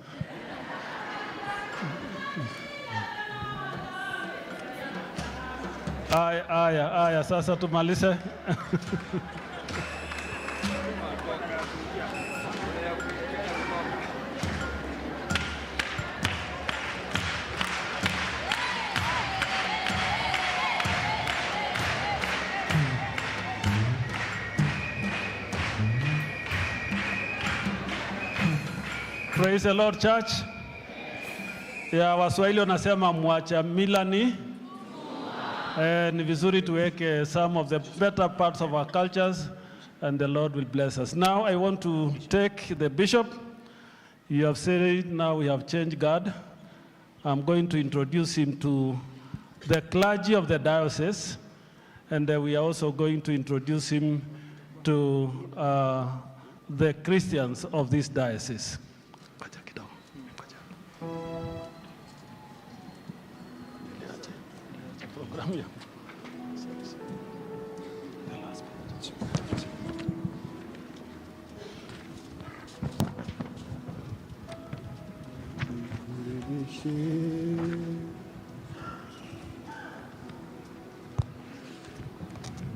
Speaker 6: Aya, sasa tumalize. Praise the Lord, church. Ya Waswahili wanasema mwacha mila ni vizuri tuweke some of the better parts of our cultures, and the Lord will bless us. Now I want to take the bishop. You have said now we have changed guard. I'm going to introduce him to the clergy of the diocese, and we are also going to introduce him to the Christians of this diocese.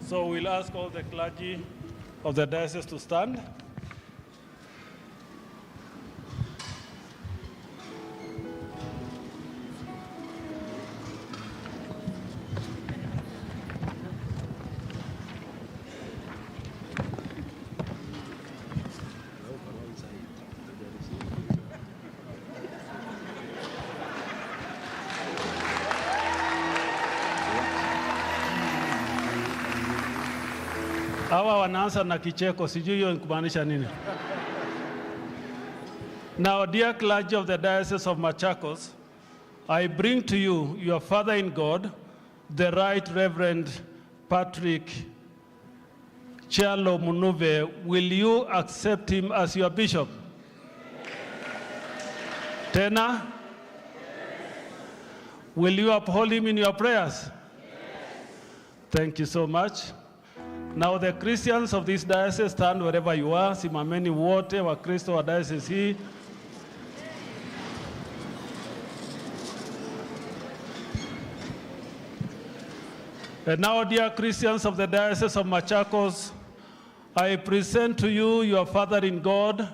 Speaker 6: So we'll ask all the clergy of the diocese to stand. Hawa wanaanza na kicheko, sijui hiyo kumaanisha nini. Now, dear clergy of the Diocese of Machakos, I bring to you your father in God, the Right Reverend Patrick Chalo Munuve. Will you accept him as your bishop? Tena? Will you uphold him in your prayers? Thank you so much. Now the Christians of this diocese, stand wherever you are. Simameni wote wa Kristo wa diocese hii. And now, dear Christians of the Diocese of Machakos, I present to you your father in God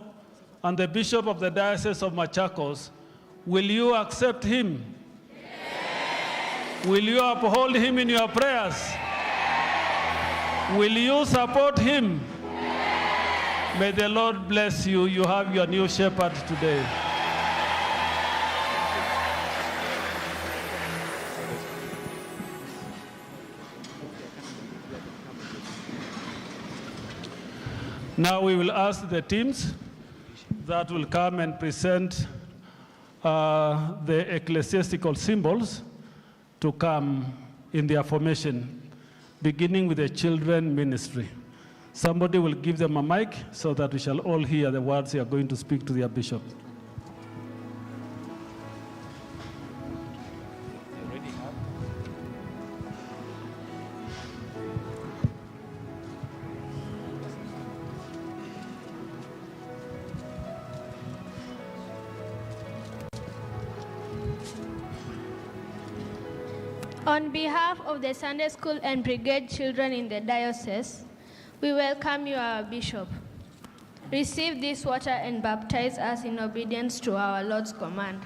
Speaker 6: and the Bishop of the Diocese of Machakos. Will you accept him? Yes. Will you uphold him in your prayers? Yes. Will you support him? Yes. May the Lord bless you. You have your new shepherd today. Now we will ask the teams that will come and present the ecclesiastical symbols to come in their formation, beginning with the children ministry. Somebody will give them a mic so that we shall all hear the words they are going to speak to their bishop.
Speaker 21: On behalf of the Sunday School and Brigade children in the diocese, we welcome you, our bishop. Receive this water and baptize us in obedience to our Lord's command.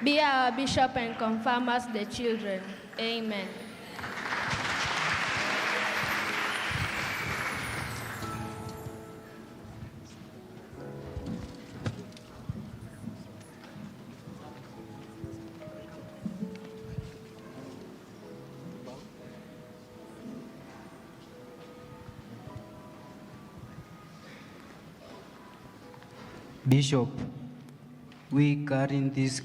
Speaker 21: Be our bishop and confirm us the children. Amen.
Speaker 22: Bishop, we carry this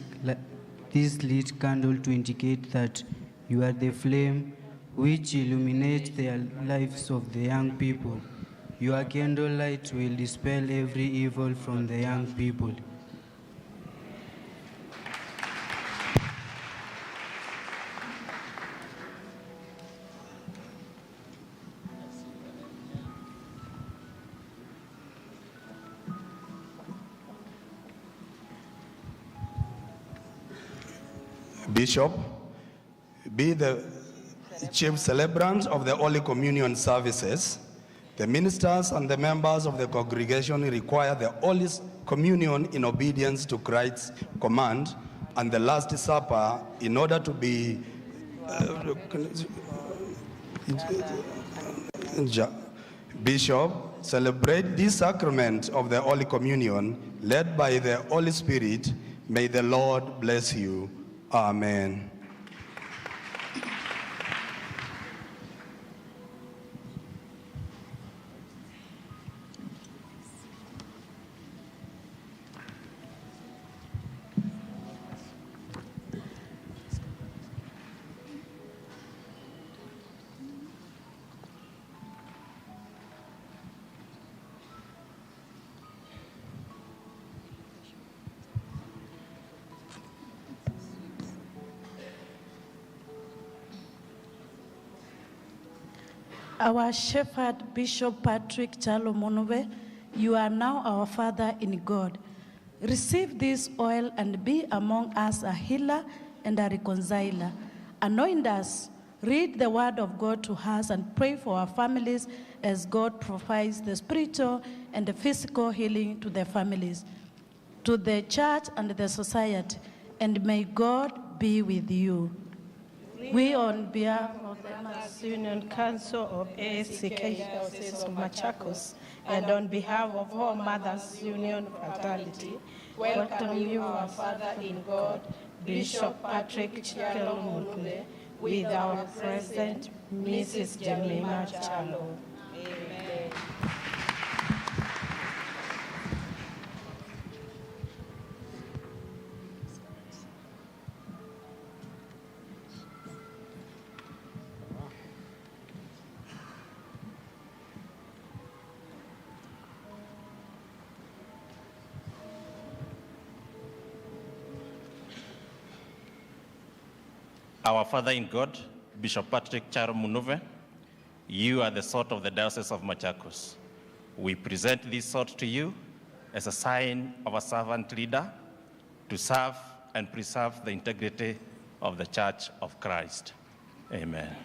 Speaker 22: lit candle to indicate that you are the flame which illuminates the lives of the young people. Your candlelight will dispel every evil from the young people.
Speaker 23: Bishop, be the chief celebrant of the Holy Communion services. The ministers and the members of the congregation require the Holy Communion in obedience to Christ's command and the Last Supper in order to be Bishop, celebrate this sacrament of the Holy Communion led by the Holy Spirit. May the Lord bless you. Amen.
Speaker 24: Our shepherd, Bishop Patrick Chalo Munuve, you are now our Father in God. Receive this oil and be among us a healer and a reconciler. Anoint us, read the word of God to us, and pray for our families as God provides the spiritual and the physical healing to their families, to the church and the society, and may God be with you. We, on behalf of the Mass Union Council of ASCK Diocese of Machakos, and on behalf of all Mothers Union Fraternity, welcome you, our Father in God, Bishop Patrick Chalo Munuve, with our President, Mrs. Jemima Chalo. Amen.
Speaker 25: Our Father in God, Bishop Patrick Chalo Munuve, you are the salt of the Diocese of Machakos. We present this salt to you as a sign of a servant leader to serve and preserve the integrity of the Church of Christ. Amen.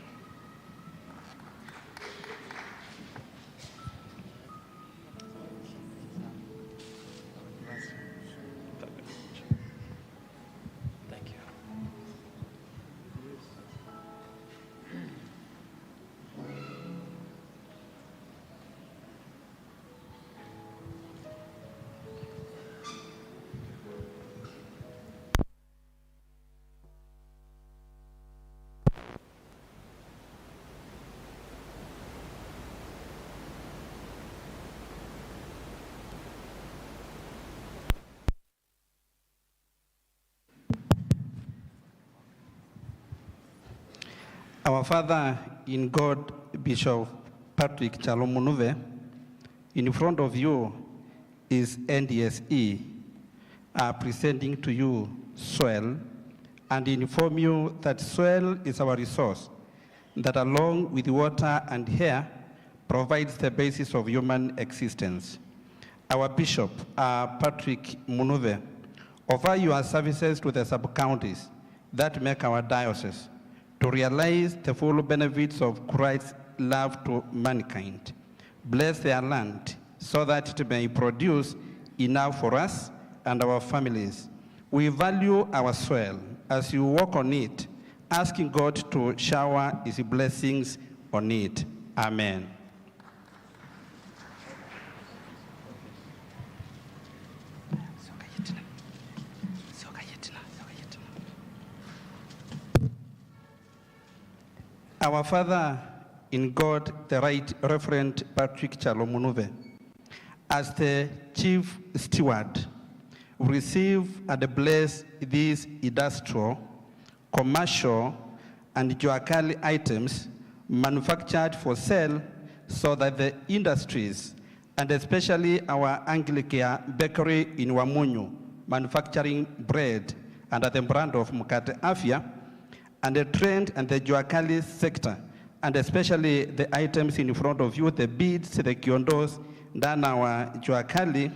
Speaker 23: Our Father in God, Bishop Patrick Chalo Munuve, in front of you is NDSE, presenting to you soil and inform you that soil is our resource that along with water and air provides the basis of human existence. Our Bishop, Patrick Munuve, offer your services to the sub-counties that make our diocese to realize the full benefits of Christ's love to mankind. Bless their land so that it may produce enough for us and our families. We value our soil as you walk on it, asking God to shower his blessings on it. Amen. Our Father in God, the Right Reverend Patrick Chalo Munuve, as the Chief Steward, receive and bless these industrial, commercial, and Joakali items manufactured for sale so that the industries, and especially our Anglican bakery in Wamunyu, manufacturing bread under the brand of Mukate Afya, and the trend and the Joakali sector, and especially the items in front of you, the beads, the kiondos, then our Joakali,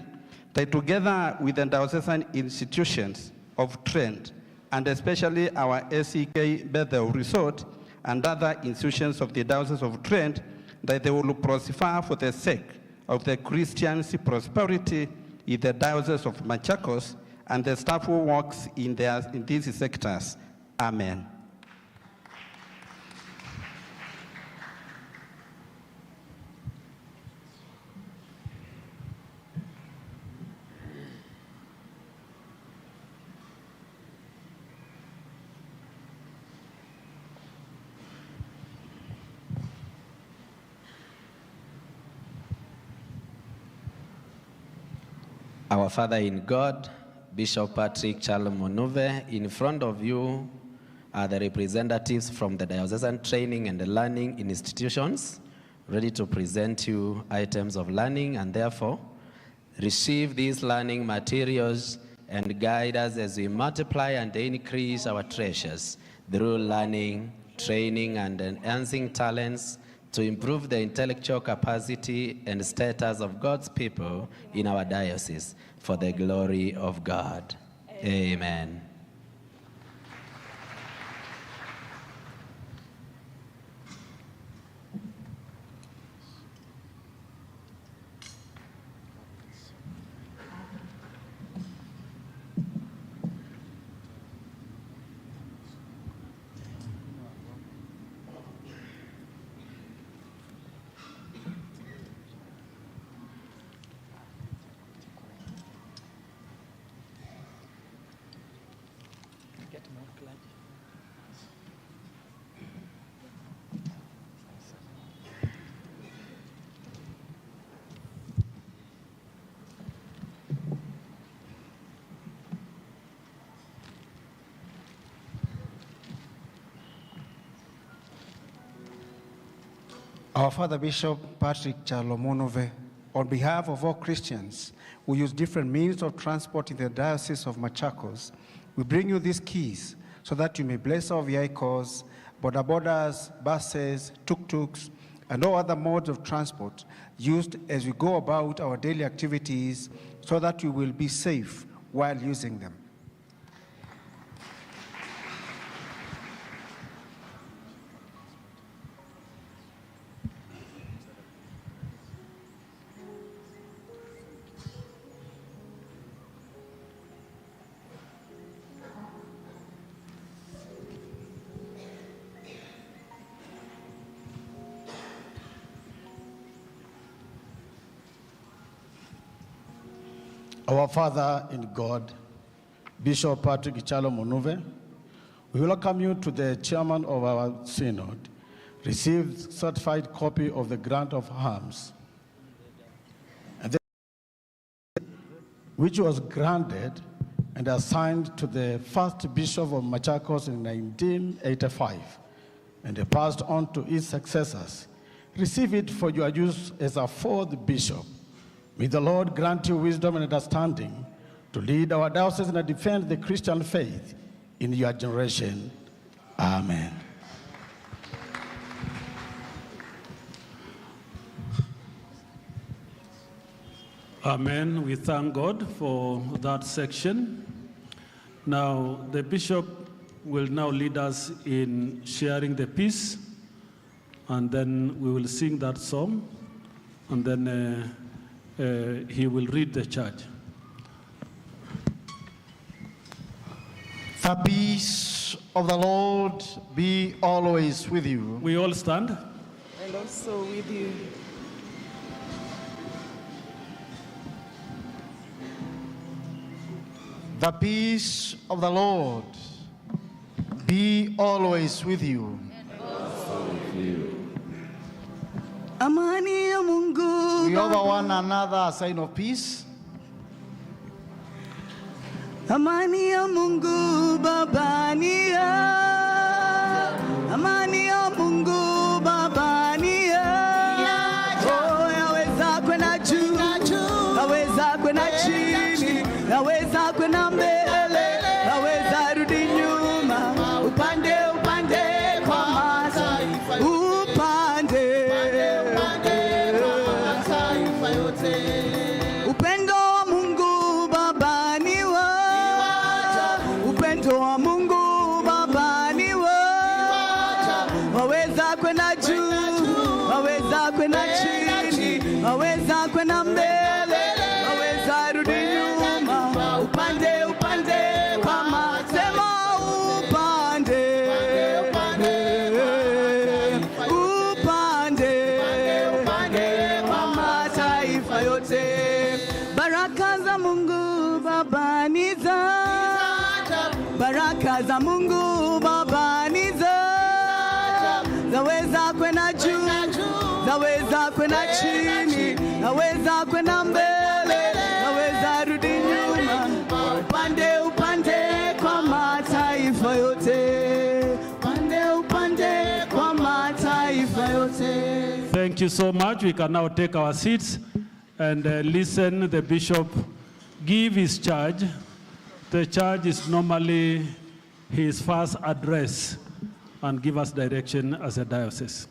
Speaker 23: that together with the diocesan institutions of trend, and especially our SEK Bethel Resort and other institutions of the Diocese of Trent, that they will prosper for the sake of the Christians' prosperity in the Diocese of Machakos and the staff who works in these sectors. Amen.
Speaker 1: Our Father in God, Bishop Patrick Chalo Munuve, in front of you are the representatives from the diocesan training and the learning institutions, ready to present you items of learning, and therefore receive these learning materials and guide us as we multiply and increase our treasures through learning, training, and enhancing talents to improve the intellectual capacity and status of God's people in our diocese for the glory of God. Amen.
Speaker 2: Our Father Bishop Patrick Chalo Munuve, on behalf of all Christians who use different means of transport in the Diocese of Machakos, we bring you these keys so that you may bless our vehicles, border borders, buses, tuk-tuks, and all other modes of transport used as we go about our daily activities so that we will be safe while using them.
Speaker 10: Our Father in God, Bishop Patrick Chalo Munuve, we welcome you to the chairman of our synod. Received certified copy of the grant of alms, which was granted and assigned to the first bishop of Machakos in 1985. and passed on to its successors. Receive it for your use as a fourth bishop. May the Lord grant you wisdom and understanding to lead our diocese and defend the Christian faith in your generation. Amen.
Speaker 6: Amen. We thank God for that section. Now, the bishop will now lead us in sharing the peace, and then we will sing that song, and then he will read the charge.
Speaker 18: The peace of the Lord be always with you.
Speaker 6: We all stand.
Speaker 3: And also with you.
Speaker 18: The peace of the Lord be always with you.
Speaker 3: And also with you. Amani ya Mungu.
Speaker 18: We offer one another a sign of peace.
Speaker 3: Amani ya Mungu Baba ni ya. Amani ya Mungu Baba ni ya. Oh, yaweza kwenda juu, yaweza kwenda chini, yaweza kwenda mbele, yaweza rudi nyuma, upande kwa mataifa, upande kwa mataifa yote. Upendo wa Mungu Baba ni wa, upendo wa Mungu Baba ni wa, waweza kwenda juu, waweza kwenda chini, waweza kwenda mbele, waweza rudi nyuma, upande kwa mataifa, upande kwa mataifa yote. Baraka za Mungu Baba ni za, baraka za Mungu Baba ni za, zaweza kwenda juu, zaweza kwenda chini, zaweza kwenda mbele, zaweza rudi nyuma, upande kwa mataifa yote, upande kwa mataifa yote.
Speaker 6: Thank you so much. We can now take our seats and listen the bishop give his charge. The charge is normally his first address and give us direction as a diocese.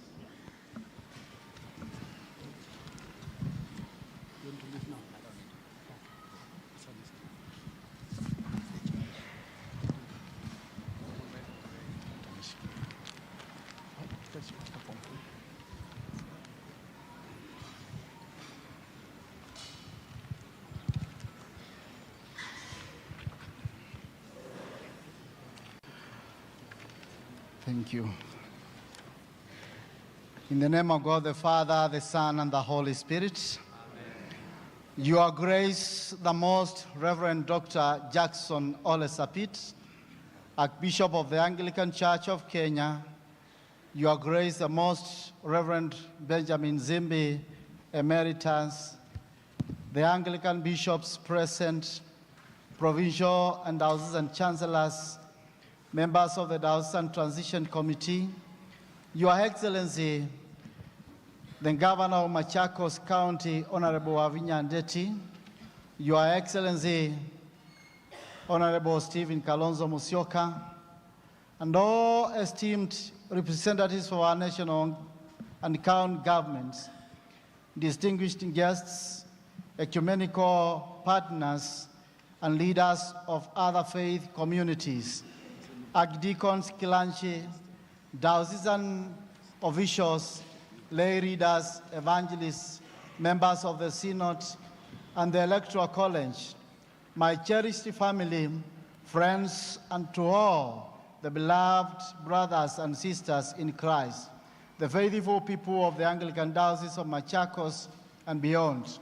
Speaker 18: Thank you. In the name of God, the Father, the Son, and the Holy Spirit, amen. Your Grace, the Most Reverend Dr. Jackson Ole Sapit, Archbishop of the Anglican Church of Kenya, Your Grace, the Most Reverend Benjamin Zimbi, Emeritus, the Anglican bishops present, provincial and diocesan chancellors, members of the Diocesan Transition Committee, Your Excellency, the Governor of Machakos County, Honorable Avinya Ndeti, Your Excellency, Honorable Stephen Kalonzo Musyoka, and all esteemed representatives of our national and county governments, distinguished guests, ecumenical partners, and leaders of other faith communities, archdeacons, clergy, diocesan officials, lay readers, evangelists, members of the synod, and the electoral college, my cherished family, friends, and to all the beloved brothers and sisters in Christ, the faithful people of the Anglican Diocese of Machakos and beyond.